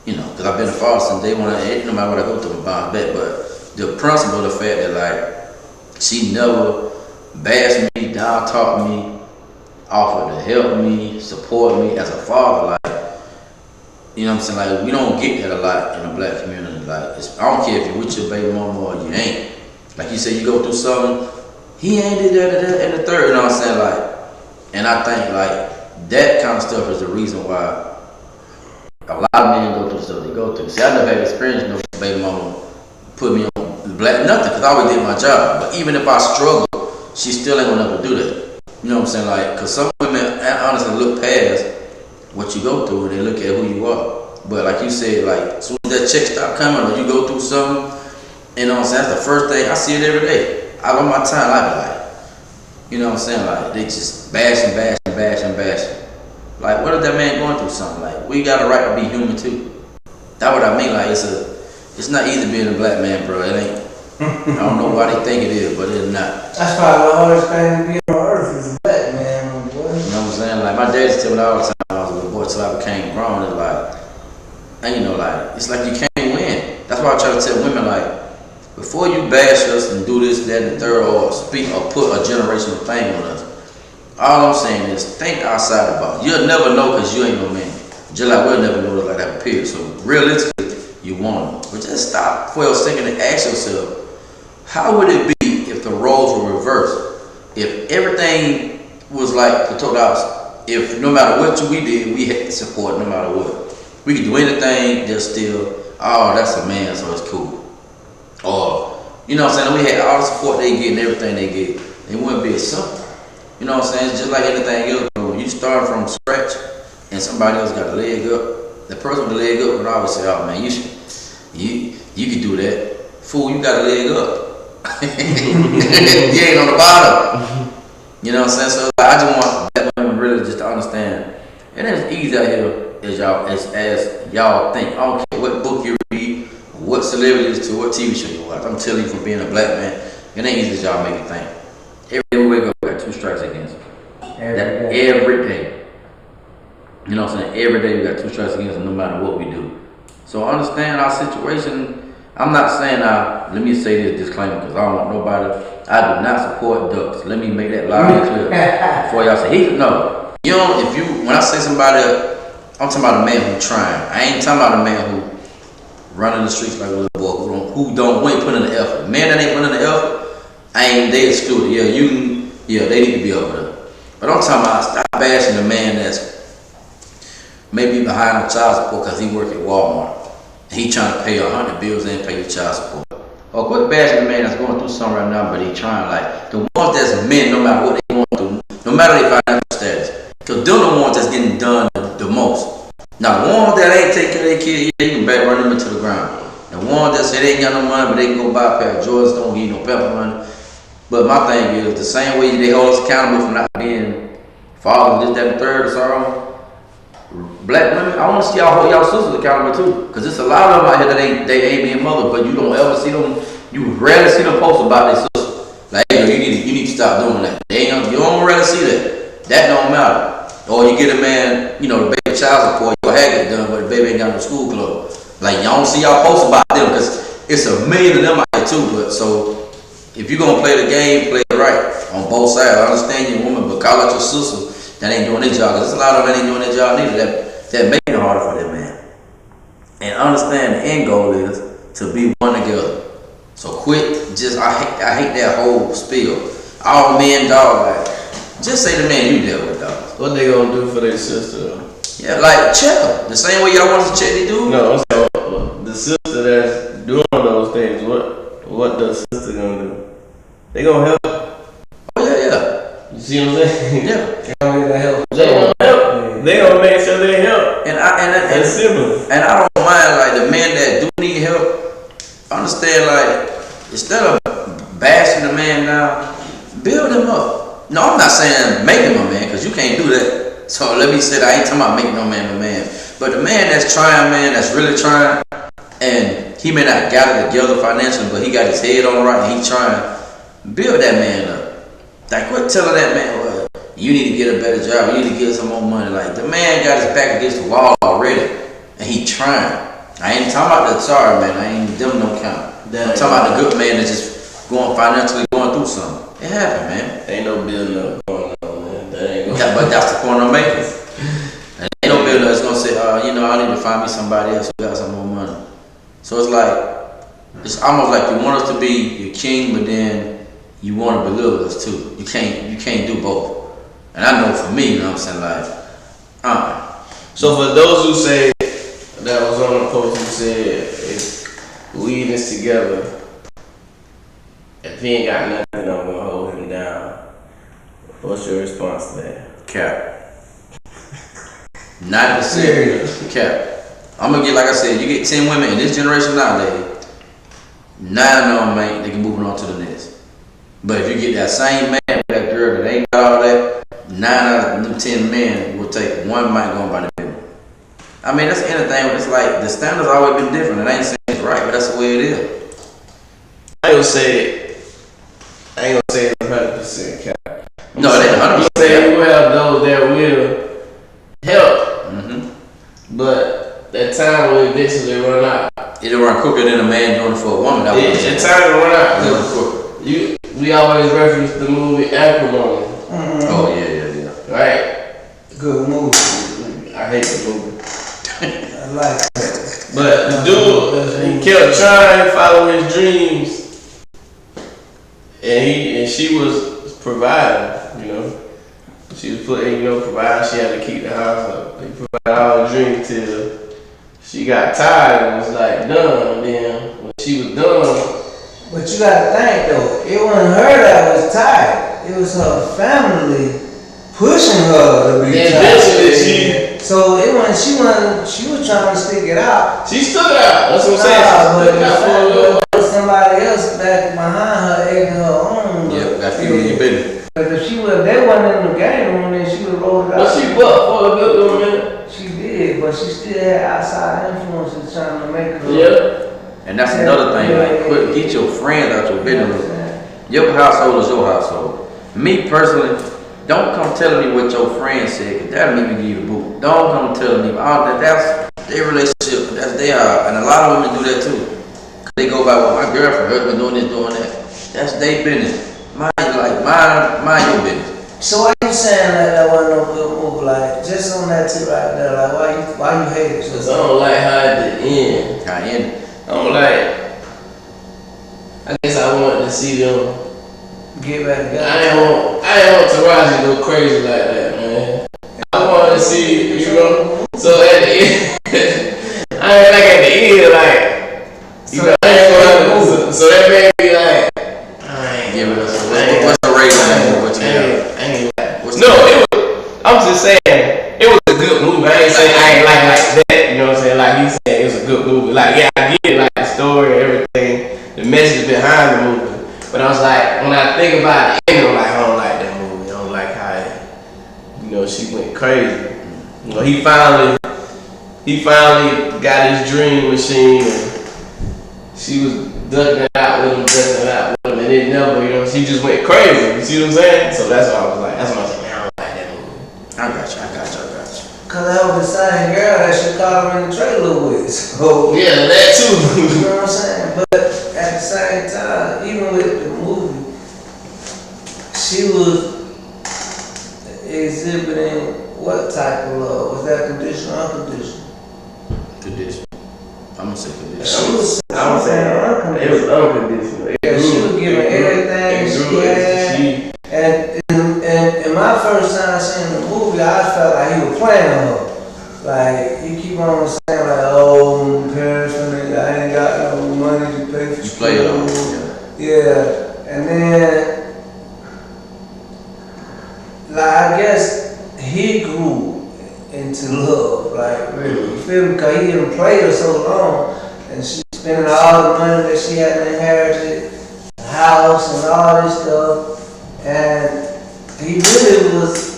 you know, because I've been a father since day one, no matter what I go through, I'm bound back. But the principle, the fact that, like, she never bashed me, down talked me, offered to help me, support me as a father, like, you know what I'm saying? Like, we don't get that a lot in the black community. Like, I don't care if you're with your baby mama or you ain't. Like you said, you go through something, he ain't did that, and the third, you know what I'm saying? Like, and I think, like, that kind of stuff is the reason why a lot of men go through the stuff they go through. See, I never had experience no baby mama put me on black, nothing, because I always did my job. But even if I struggle, she still ain't gonna never do that. You know what I'm saying? Like, because some women honestly look past what you go through and they look at who you are. But like you said, like, as soon as that check stop coming or you go through something, you know what I'm saying? That's the first thing, I see it every day. Out of my time, I be like, you know what I'm saying? Like, they just bashing. Like, what if that man going through something? Like, we got a right to be human too. That's what I mean. Like, it's not easy being a black man, bro. It ain't. I don't know why they think it is, but it's not. That's probably the hardest thing to be on earth is a black man, boy. You know what I'm saying? Like, my dad used to tell me all the time when I was a little boy till I became grown. It's like, and you know, like, it's like you can't win. That's why I try to tell women, like, before you bash us and do this, that, and the third, or speak or put a generational thing on us, all I'm saying is think outside the box. You'll never know because you ain't no man. Just like we'll never know like that period. So realistically, you want them. But just stop for a second and ask yourself, how would it be if the roles were reversed? If everything was like the total opposite. If no matter what we did, we had to support no matter what. We could do anything, just still, oh, that's a man, so it's cool. Or, you know what I'm saying? We had all the support they get and everything they get. It wouldn't be as simple. You know what I'm saying? It's just like anything else. When you start from scratch and somebody else got a leg up, the person with the leg up would always say, oh man, you can do that. Fool, you got a leg up. You ain't on the bottom. You know what I'm saying? So I just want black women really just to understand it ain't easy out here as y'all think. I don't care what book you read, what celebrities to what TV show you watch. I'm telling you, from being a black man, it ain't easy as y'all make it think. Every day we wake up, we got 2 strikes against us. Every day. You know what I'm saying? Every day we got 2 strikes against us, no matter what we do. So understand our situation. I'm not saying let me say this disclaimer because I don't want nobody. I do not support ducks. Let me make that loud and clear before y'all say no. You know, when I say somebody, I'm talking about a man who's trying. I ain't talking about a man running the streets like a little boy who ain't putting in the effort. Man that ain't putting in the effort, they excluded. Yeah, they need to be over there. But I'm talking about stop bashing the man that's maybe behind on child support because he work at Walmart. He trying to pay 100 bills and pay your child support. Or quit bashing the man that's going through something right now, but he trying like the ones that's men, no matter what they want to, no matter their financial status. Because they're the ones that's getting done the most. Now the ones that ain't taking care of their kid, yeah, you can back run them into the ground. The ones that say they ain't got no money, but they can go buy a pair of Jordans, don't give you no pepper money. But my thing is, the same way they hold us accountable for not being fathers, this, that, and third, or sorrow. Black women, I want to see y'all hold y'all sisters accountable too. Because there's a lot of them out here that ain't being mothers, but you don't ever see them, you rarely see them post about their sisters. Like, hey, you need to stop doing that. You don't rarely see that. That don't matter. Or you get a man, the baby child support, your hair get done, but the baby ain't got no school clothes. Like, y'all don't see y'all post about them, because it's a million of them out here too. But so, if you're going to play the game, play it right on both sides. I understand you're a woman, but call out your sister that ain't doing their job. Because there's a lot of them that ain't doing their job neither. That make it harder for that man. And understand the end goal is to be one together. So quit, I hate that whole spiel. All men, dog, like, just say the man you deal with, dog. What they gonna do for their sister? Yeah, like, check them. The same way y'all want us to check they do. No, I'm saying, the sister that's doing those things, what the sister gonna do? They gonna help. Oh, yeah. You see what I'm saying? Yeah. They gonna get that help. They gonna help. They gonna make sure they help. And I don't mind, like, the men that do need help, understand, like, instead of bashing the man down, build him up. No, I'm not saying make him a man, because you can't do that. So let me say that I ain't talking about making no man a man. But the man that's trying, man, that's really trying, and he may not got it together financially, but he got his head on right and he trying, build that man up. Like, quit telling that man, well, you need to get a better job, you need to get some more money. Like, the man got his back against the wall already, and he trying. I ain't talking about the sorry man, them don't count. I'm talking about the good man that's just financially going through something. It happened, man. Ain't no building up going on, man. That ain't gonna But that's the point I'm making. And ain't no builder that's gonna say, I need to find me somebody else who got some more money. So it's like, it's almost like you want us to be your king, but then you want to belittle us too. You can't do both. And I know for me, you know what I'm saying, like, So for those who say that was on the post who said if we in this together, if he ain't got nothing, I'm gonna hold him down. What's your response to that? Cap. 90% cap. I'm gonna get, like I said, you get 10 women in this generation nowadays, 9 of them, man, they can move on to the next. But if you get that same man with that girl that ain't got all that, 9 out of them 10 men will take one might go by the middle. I mean, that's anything. It's like the standards always been different. And I ain't saying it's right, but that's the way it is. I ain't gonna say it's 100% cap. No, it ain't 100%. You say you have those that will help, but that time will eventually run out. It'll run quicker than a man doing it for a woman. The time will run out. We always reference the movie Acrimony. Oh yeah. Right? Good move. I hate the movie. I like that. But the dude, he kept trying to follow his dreams, and she was providing, She was providing. She had to keep the house up. He provided all the dreams till she got tired and was like done. And then when she was done. But you gotta think though, it wasn't her that was tired. It was her family pushing her to be tired. So it wasn't. She was trying to stick it out. She stood out. That's what I'm saying. But somebody else back behind her egging her on. Yeah, got people in your business. But if they wasn't in the game room, then she would roll it out. But she bucked for a good little minute. She did, but she still had outside influences trying to make her. Yeah. And that's another thing, like, quit, get your friends out your business. Your household is your household. Me personally, don't come telling me what your friend said, because that'll make me give you the boot. Don't come telling me, that's their relationship, that's their, and a lot of women do that too. They go by, well, my girlfriend, husband doing this, doing that. That's their business. Mind your business. So why you saying that wasn't no good move? Like, just on that tip right there, like, why you hate it? Because I don't like how at the end. I end it. I'm like, I guess I wanted to see them Get back together. I ain't want Taraji to go crazy like that, man. I wanted to see, you know. So at the end, I ain't like at the end, like, you know, I ain't gonna. So that made me like, I ain't Give it us. I What's the rating? What you got? ain't like. No, it was. I'm just saying it was a good movie. I ain't saying I ain't like that. You know what I'm saying? Like he's saying it was a good movie. Like yeah, I get it, like the story, everything, the message behind the movie. But I was like, when I think about it, I'm like, I don't like that movie. I don't like how, you know, she went crazy. You know, he finally got his dream machine, and she was ducking it out with him, and it never, you know, she just went crazy. You see what I'm saying? So that's why I was like, that's why I said, man, I don't like that movie. I got you. Cause that was the same girl that she caught him in the trailer with. So Yeah, that too. you know what I'm saying? But at the same time, even with the movie, she was exhibiting what type of love? Was that conditional or unconditional? Conditional. I'm gonna say conditional. She was I was saying unconditional. it was unconditional. Yeah, she was giving everything she had. And my first time seeing the movie, I felt like he was playing her. Like, he keep on saying like, oh, parents, I ain't got no money to pay for You play it on. Yeah, and then, like, I guess he grew into love, like, really, you feel me? Because he didn't play her so long, and she spending all the money that she had inherited, the house and all this stuff, and he really was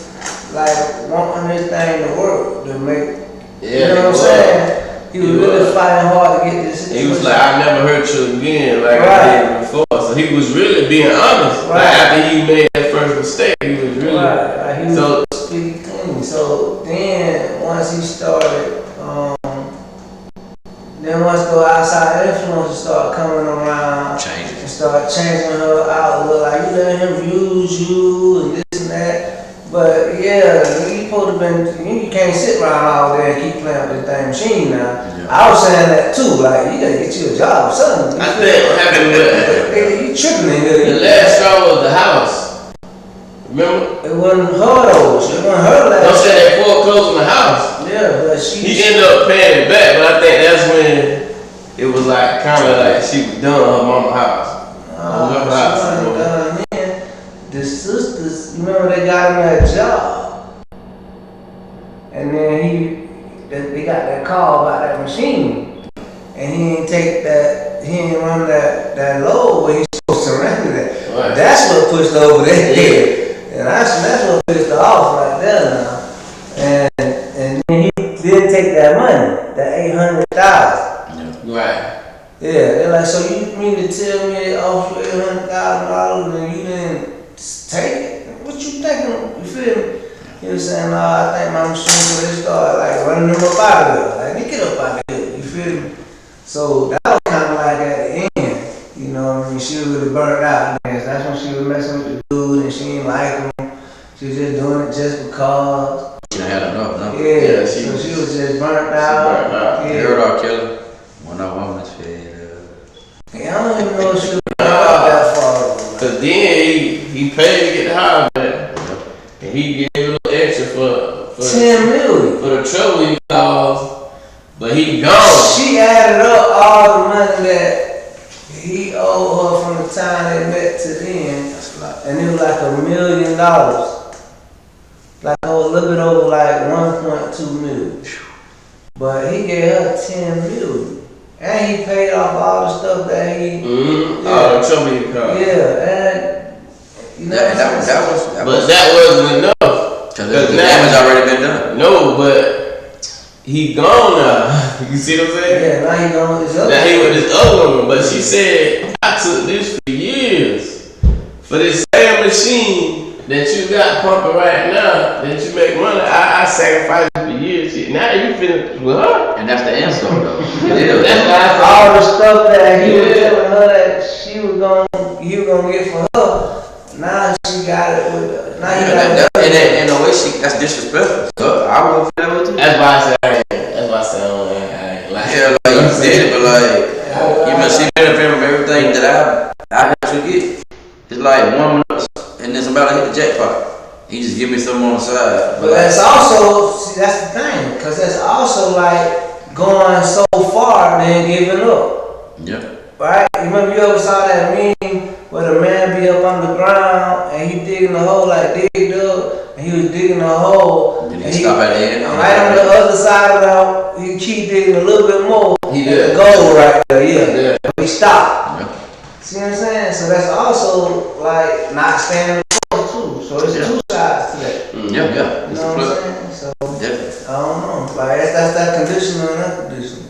like wanting this thing to work, to make, you know what I'm saying? He was really fighting hard to get this situation. He was like, I never hurt you again like I did before. So he was really being honest. Like after he made that first mistake, he was really like he was speaking clean. So then once he started, then once the outside influences started coming around Changing. and start changing her outlook, like you let him use you and this and that. But yeah, you supposed to been, you can't sit around all day and keep playing with this dang machine now. Yeah. I was saying that too, like you gotta get you a job or something. I think what happened with you tripping in here. The last straw was the house. Remember? It wasn't her though. It wasn't her last. Don't say they foreclosed on the house. Yeah, but he ended up paying it back, but I think that's when it was like kind of like she was done her mama's house. The sisters, remember they got him that job, and then they got that call about that machine, and he didn't take that, he didn't run that load where he's supposed to run that. Right. That's what pushed her over there, and that's what pissed her off right there now. And then he didn't take that money, that $800,000. Right. Yeah, they're like, so you mean to tell me they offered you $800,000 and you didn't take it? What you thinking? You feel me? He was saying, no, I think my machine, so they started like running them up out of there. Like, they get up out of here. You feel me? So that was kind of like at the end. You know what I mean? She was really burnt out. That's when she was messing with the dude and she didn't like him. She was just doing it just because. She done had enough, no? Yeah, she was just burnt out. Yeah. You heard R. Kelly? When I want to fed Yeah, I don't even know if she was that far. Cause then he paid to get the house back, and he gave a little extra for $10 million for the trouble he caused, but he gone. She added up all the money that he owed her from the time they met to then, and it was like $1 million, like a little bit over like 1.2 million. But he gave her $10 million. And he paid off all the stuff that he... all the trouble he caused. Yeah, and... You know but that wasn't enough. Because the damage already been done. No, but he gone now. You see what I'm saying? Yeah, now he gone with his other Now he with this other woman. But she said, I took this for years. For this same machine that you got pumping right now, that you make money, I sacrificed it for years. Now you finished with her. And that's the answer though. That's all the stuff that he was telling her that he was gonna get for her. Now she got it with her. Now he got it. And the way that's disrespectful. So I won't feel that with you. That's why I said I ain't like. Yeah, like you did it, but like She benefit from everything that I helped you get. It's like one minute and then somebody hit the jackpot. He just give me something on the side. But that's also, see, that's the thing, because that's also like going so far then giving up. Yeah. Right? You remember you ever saw that meme where the man be up on the ground and he digging a hole like digged up, and he was digging a hole. Did he stop at the end? Right on the other side of it, he keep digging a little bit more. He did. The goal right there, yeah. Yeah. He stopped. Yeah. See what I'm saying? So that's also like not staying the course too. So it's two sides to that. Yeah, yeah. You know what I'm saying? So Definitely. I don't know. Like that's that conditional and unconditional.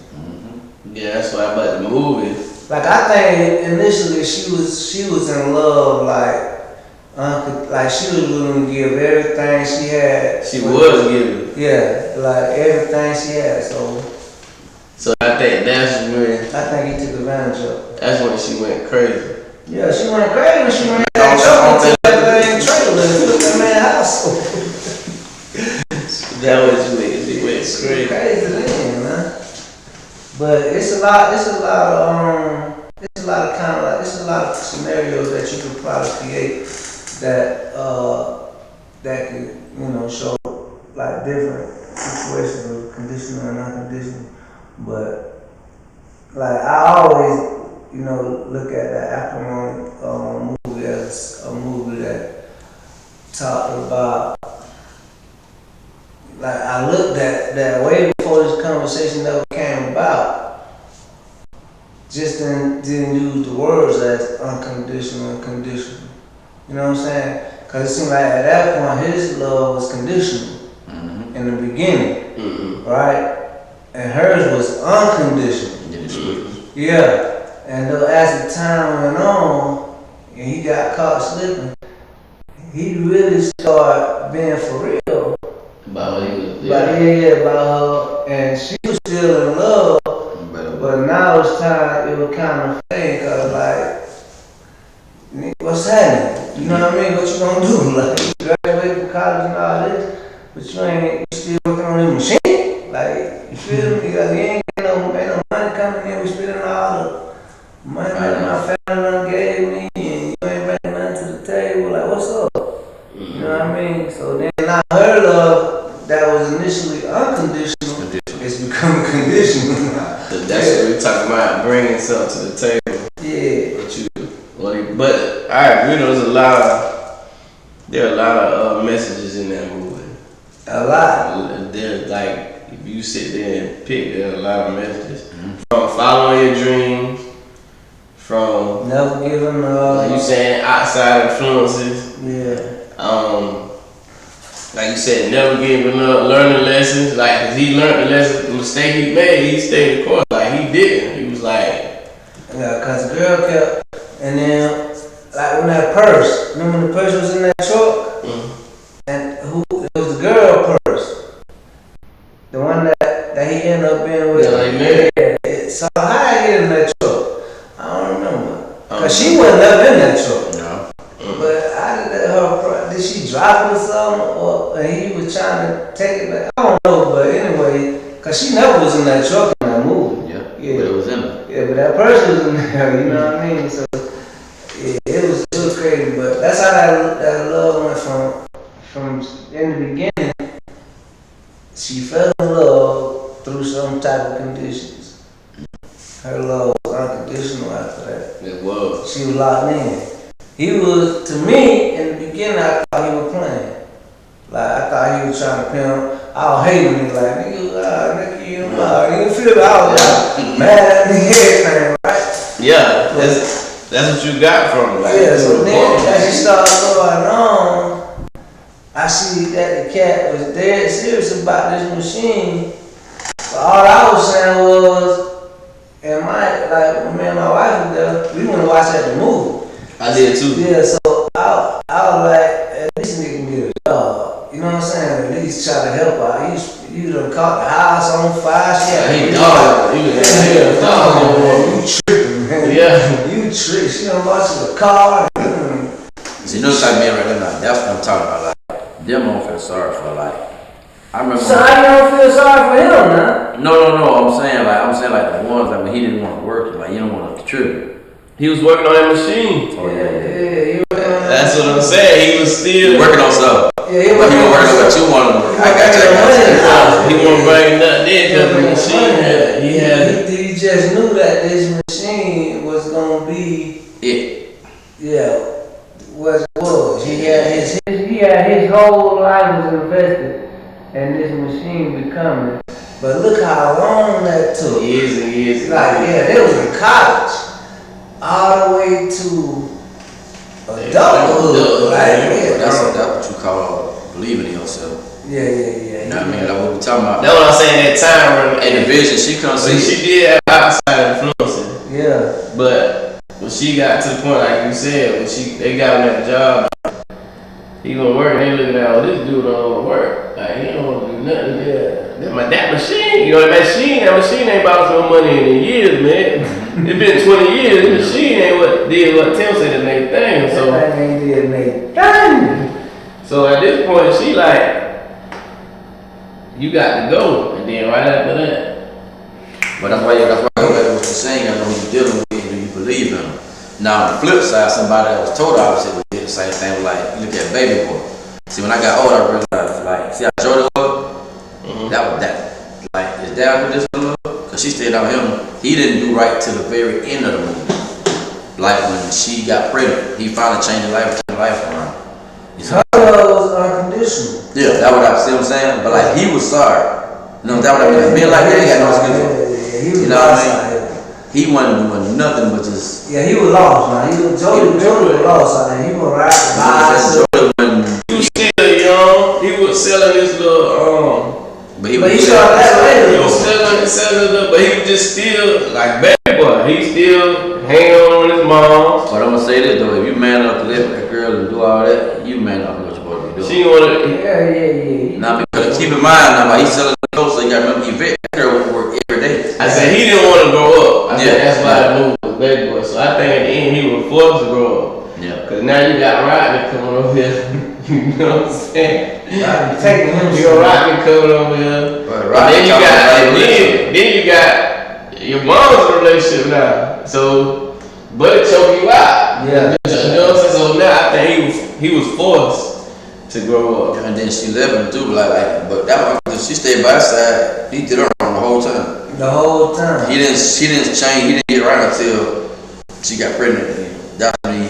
Yeah, that's why about the movie. Like I think initially she was in love, like she was willing to give everything she had. She was giving. Yeah, like everything she had. So I think that's when I think he took advantage of it. that's when she went crazy. Yeah, she went crazy when she ran that truck into that trailer and took that man's house. That was when she went crazy. Crazy then, man. But it's a lot of scenarios that you could probably create that could, show like different situations of conditional and unconditional. But like I always, look at the Acrimony movie as a movie that talked about. Like I looked at that way before this conversation ever came about. Just didn't use the words as unconditional and conditional. You know what I'm saying? Because it seemed like at that point his love was conditional in the beginning, right? And hers was unconditional. Yeah. And as the time went on and he got caught slipping, he really started being for real. About what he was About her, and she was still in love, but now it's time, it was kind of fake, cause like, what's happening? You know what I mean? What you gonna do? Like, you graduated from college and all this, but you still working on this machine? Like, you feel me? Like, you ain't no money coming in, we spending all the money that my family done gave me, and you ain't bringing nothing to the table, like, what's up? You know what I mean? So then now her love, that was initially unconditional, it's becoming conditional now. That's what we're talking about, bringing something to the table. Yeah. But I agree, there are a lot of messages in that movie. A lot. There's like, if you sit there and pick, there are a lot of messages. From following your dreams, from never giving up. like you saying outside influences. Yeah. Like you said, never giving up, learning lessons. Like, cause he learned the lesson, the mistake he made, he stayed the course. Like he didn't. He was like, yeah, cause the girl kept, and then like when that purse, remember when the purse was in that truck, and it was the girl purse, the one that he ended up being with. Yeah. So how did he get in that truck? I don't remember. Cause she wasn't never in that truck. No. But did she drop it or something? Or he was trying to take it back? I don't know, but anyway, cause she never was in that truck in that movie. Yeah. But it was in there. Yeah, but that person was in there, you know what I mean? So yeah, it was crazy, but that's how that love went from in the beginning. She fell in love through some type of conditions. Her love was unconditional after that. it was. She was locked in. He was, to me, in the beginning, I thought he was playing. Like, I thought he was trying to pimp. I was hating him, like, nigga, you feel me? I was like, mad at me, everything, right? Yeah, that's what you got from it. Like, Yeah, so then, as he started going on, I see that the cat was dead serious about this machine. But all I was saying was, when me and my wife was there, we went to watch that movie. I did too. Yeah, so I was like, at least nigga can get a job. You know what I'm saying? At least try to help out. You done caught the house on fire. He dog. You tripping, man. Yeah. You tripping. She done bought you a car. So you know what I'm right now? That's what I'm talking about. Like, them don't feel sorry for like I remember. So how you don't feel sorry for him, huh? No. I'm saying like the ones that when he didn't want to work, like you don't want to contribute. He was working on that machine. Oh yeah. He was That's what I'm saying. He was still Working on something. Yeah, he But was he was working on what you wanted to work. I got you. He wasn't bringing nothing in because the machine He just knew that this machine was gonna be what it was. He had his whole life was invested in this machine becoming. But look how long that took. Years and years. Like they was in college, all the way to adulthood. That's what you call believing in yourself. Yeah. You know what I mean? Like what we talking about. That's what I'm saying. That time And the vision, she couldn't see. She did have outside influences. Yeah. But when she got to the point, like you said, when they got on that job, he wasn't working. They looking at, this dude don't want to work. Like he don't want to do nothing. That machine, that machine ain't bought no money in years, man. It's been 20 years. The machine ain't did what Tim said it made things. So that ain't did make things. So at this point, she like, you got to go, and then right after that. But that's why what you're saying, that when you're dealing with it, you believe in them. Now on the flip side, somebody that was told opposite would do the same thing. Like you look at Baby Boy. See, when I got older, I realized like, see how Jordan was. That was that. Like his dad with this love, cause she stayed on him. He didn't do right to the very end of the movie. Like when she got pregnant, he finally changed her life around. Her love was unconditional. Yeah, that's what I see what I'm saying. But like he was sorry. You know, that what I mean. Men like that ain't got no excuse. You know what I mean? He wasn't doing nothing but just. Yeah, he was lost, man. Jordan was lost. I mean, he was riding bicycle. He was still young. He was selling his little But he saw that later. He was selling it, but he was just still like Baby Boy. He still hanging on his mom. But I'm gonna say this though, if you man up to live with that girl and do all that, you man up to what you're supposed to be doing. She wanna. Yeah. Now because keep in mind now, like he's selling the clothes, so you gotta remember Yvette, that girl would work every day. I said he didn't want to grow up. I think that's why yeah. the movie was Baby Boy. So I think at the end he was forced to grow up. Yeah. Cause now you got Rodney coming over here. You know what I'm saying? Taking him. You got Rodney coming over here. Right. Then you got your mom's relationship now. So, but it choke you out. Yeah. You know what I'm saying? So now I think he was forced to grow up. And then she left him too, like, but that was she stayed by his side. He did her wrong the whole time. The whole time. She didn't change. He didn't get right until she got pregnant. That's when he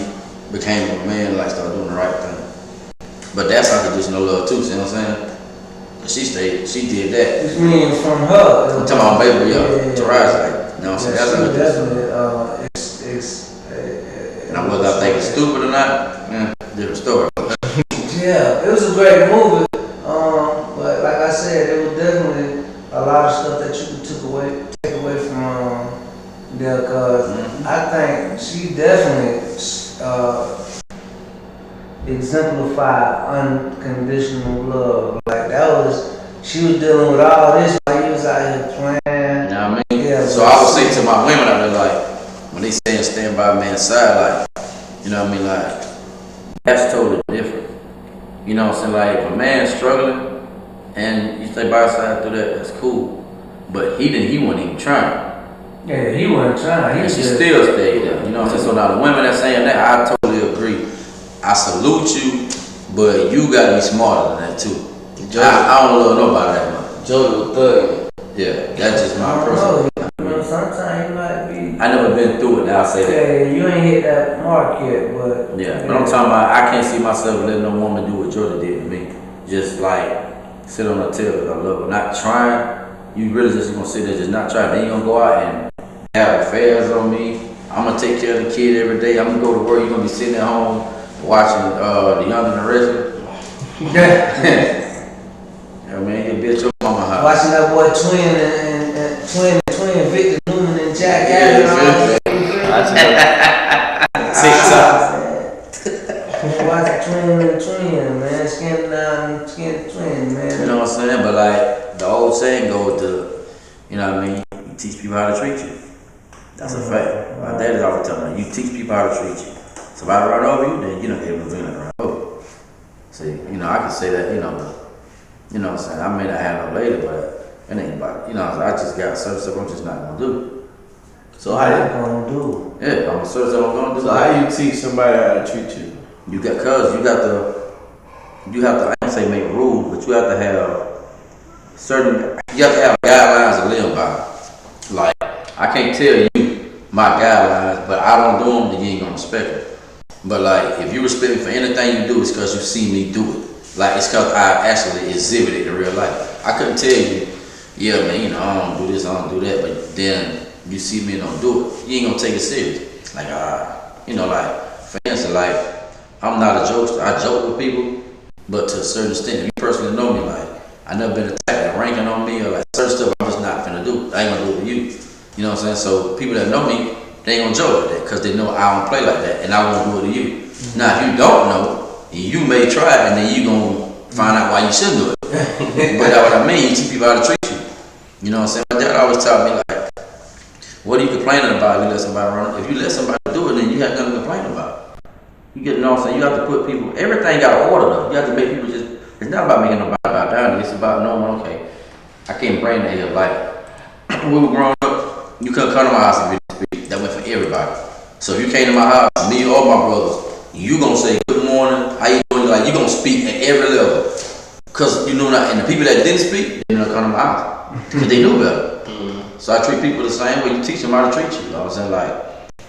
became a man, like started doing the right thing. But that's unconditional love too. See what I'm saying? She did that. Which means from her. I'm talking about Baby, to rise like, you know what I'm saying? That's definitely, and whether I think it's stupid or not, different story. Yeah, it was a great movie. But like I said, it was definitely a lot of stuff that you could take away from there, cause I think she definitely exemplified unconditional love. Like she was dealing with all this while he was out here playing. You know what I mean? Yeah, so I would say to my women out there, like, when they say stand by a man's side, like, you know what I mean, like, that's totally different. You know what I'm saying? Like, if a man's struggling and you stay by his side through that, that's cool. But he wasn't even trying. Yeah, he wasn't trying. And she still stayed there. You know what I'm saying? So now the women that saying that, I totally agree. I salute you, but you gotta be smarter than that too. I don't love nobody that much. Jody was thugging. Yeah, that's just my personal. You know, sometimes you might be. I never been through it. I'll say that. Yeah, you ain't hit that mark yet, but. Yeah, but I'm talking about. I can't see myself letting no woman do what Jordan did to me. Just like sit on her tail because I love her, not trying. You really just gonna sit there just not trying. Then you gonna go out and have affairs on me. I'm gonna take care of the kid every day. I'm gonna go to work. You're gonna be sitting at home watching The Young and the Restless. I mean, you'll be at your mama house. Watching that boy twin Victor Newman and Jack Allen. Watch twin, man. Skin down, skin twin, man. You know what I'm saying? But like the old saying goes to, you know what I mean? You teach people how to treat you. That's a fact. My dad is always telling me, you teach people how to treat you. Somebody run over you, then you don't get able to bring it around over. See, you know, I can say that, you know, You know what I'm saying? I may not have no lady, but it ain't about, you know, I just got certain stuff I'm just not gonna do. So What how you gonna do? Yeah, I'm certain stuff I'm gonna do. So how you teach somebody how to treat you? You got, you have to, I don't say make rules, but you have to have certain, you have to have guidelines to live by. Like, I can't tell you my guidelines, but I don't do them, then you ain't gonna respect them. But like, if you respect me for anything you do, it's because you see me do it. Like, it's because I actually exhibit it in real life. I couldn't tell you, yeah, man, you know, I don't do this, I don't do that, but then you see me and don't do it. You ain't gonna take it serious. Like, you know, like, for instance, like, I'm not a jokester. I joke with people, but to a certain extent, if you personally know me, like, I never been attacked and ranking on me or like certain stuff I'm just not finna do. I ain't gonna do it with you. You know what I'm saying? So people that know me, they ain't gonna joke with that because they know I don't play like that and I won't do it to you. Mm-hmm. Now, if you don't know, you may try it and then you gonna find out why you shouldn't do it. But that's what I mean. You teach people how to treat you. You know what I'm saying? My dad always taught me, like, what are you complaining about if you let somebody run? If you let somebody do it, then you have nothing to complain about. You know what I'm saying? You have to put people, everything got an order though. You have to make people just, it's not about making nobody bow down. It's about knowing, okay, I can't bring that here. Like, when we were growing up, you couldn't come to my house and speak. That went for everybody. So if you came to my house, me or my brothers, you gonna say good morning, how you doing? Like, you gonna speak at every level. Cause you know not, and the people that didn't speak, they didn't come to my house. Cause they knew better. So I treat people the same way you teach them how to treat you. You know what I'm saying? Like,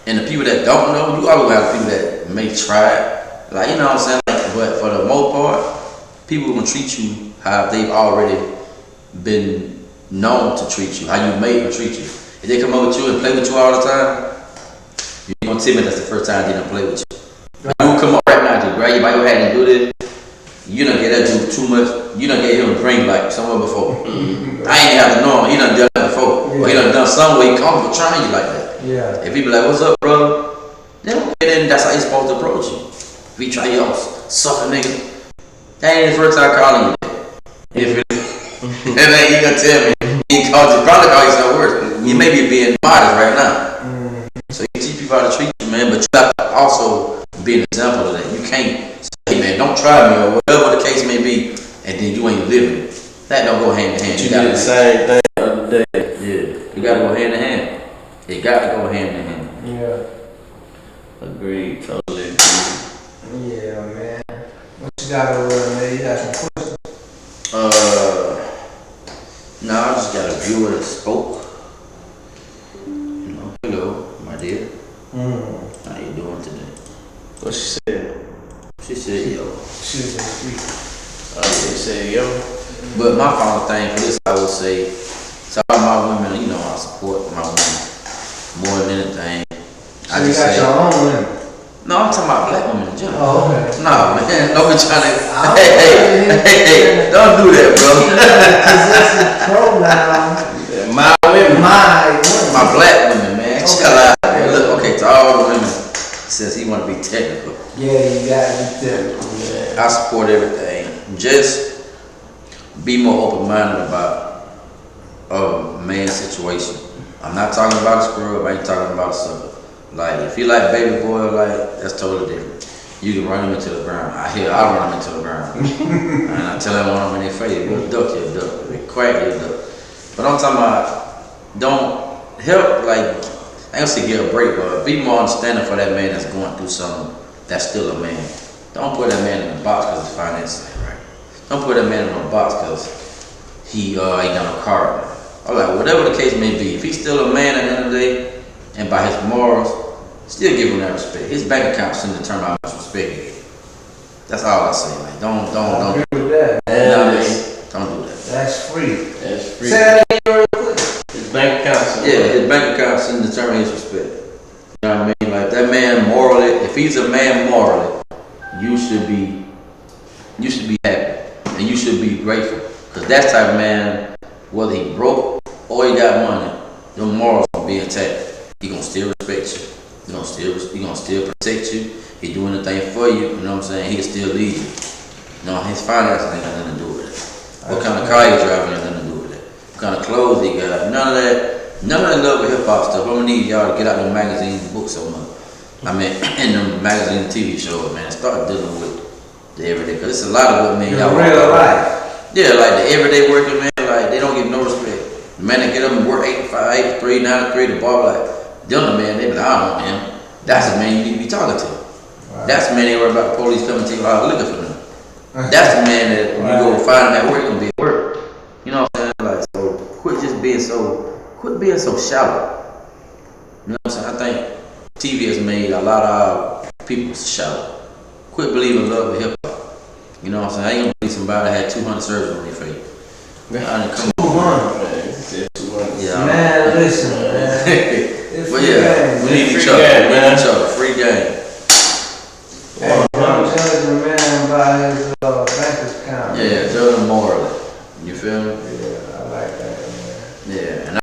and the people that don't know, you always have people that may try it. Like, you know what I'm saying? Like, but for the most part, people gonna treat you how they've already been known to treat you, how you made them treat you. If they come up with you and play with you all the time, you ain't gonna tell me that's the first time they done play with you. You don't come up right now to grab you by your hand and do this. You done get that dude too much. You done get him a drink like somewhere before. I ain't have to know him. He done done that before. Yeah. Or he done done some way comfortable trying you like that. Yeah. If people like, what's up, brother? Then that's how he's supposed to approach you. If he try you out, sucker nigga. That ain't the first time calling you that. If it and then he gonna tell me he called you, probably call you something worse. You may be being modest right now. So you teach people how to treat you, man, but you have to also be an example of that. You can't say, man, don't try me or whatever the case may be, and then you ain't living it. That don't go hand in hand. You did the same thing the other day. Yeah, you gotta go hand in hand. It got to go hand in hand. Yeah. Agreed, totally agree. Yeah, man. What you got over there, man? You got some questions? No, I just got a viewer that spoke. You know, hello, my dear. How you doing today? What she said? She said, yo. She was sweet. She said, yo. But my final thing for this, I would say, to all my women, you know, I support my women more than anything. So you got your own women? No, I'm talking about black women in general. Oh, okay. No, man, don't be trying to. Hey, don't do that, bro. My women. My black women, man. Okay. Chill out. Look, okay, to all the women, since he want to be technical. Yeah, you got to be technical. Yeah. I support everything. Just be more open-minded about a man's situation. I'm not talking about a screw up, I ain't talking about a sucker. Like, if you like baby boy, like, that's totally different. You can run him into the ground. I run him into the ground. And I tell him when I'm in their face, if you duck, you duck. If you quack, you duck. But I'm talking about, don't help, like, I ain't gonna say get a break, but be more understanding for that man that's going through something that's still a man. Don't put that man in a box because his finances ain't right. Don't put that man in a box because he ain't got no car. Or like, whatever the case may be, if he's still a man at the end of the day, and by his morals, still give him that respect. His bank account shouldn't determine how much respect he gets. That's all I say. Like, don't agree with that. Don't do that. That's free. That's free. Say that again real quick. His bank account. Yeah, his bank account shouldn't determine his respect. You know what I mean? Like, that man morally, if he's a man morally, you should be happy and you should be grateful. Because that type of man, whether he broke or he got money, your morals gonna be intact. He gonna still respect you. He gonna still protect you. He doing the thing for you. You know what I'm saying? He can still lead you. You know, his finances ain't got nothing to do with it. What kind of car he driving ain't nothing to do with it. What kind of clothes he got? None of that love with hip hop stuff. I'm gonna need y'all to get out them magazines and books so much. I mean, in them magazines and TV shows, man. Start dealing with the everyday. Cause it's a lot of what men y'all real life. Yeah, like the everyday working man, like they don't get no respect. The man that get up and work 8 to 5, 8 to 3, 9 to 3, the barber like, them the man, they be like, I don't know him. That's the man you need to be talking to. That's the man they worry about the police coming to take all the liquor from them. That's the man that when you go find him at work, gonna be at work. You know what I'm saying? Like, so quit being so shallow. You know what I'm saying? I think TV has made a lot of people shallow. Quit believing love and hip hop. You know what I'm saying? I ain't gonna believe somebody that had 200 surgeries on their face. I didn't come 200. Yeah. Man, listen, man. But yeah, we need each other. We need each other. Free game. Hey, don't judge a man by his bank account. Yeah, judge him morally. You feel me? Yeah, I like that, man. Yeah, and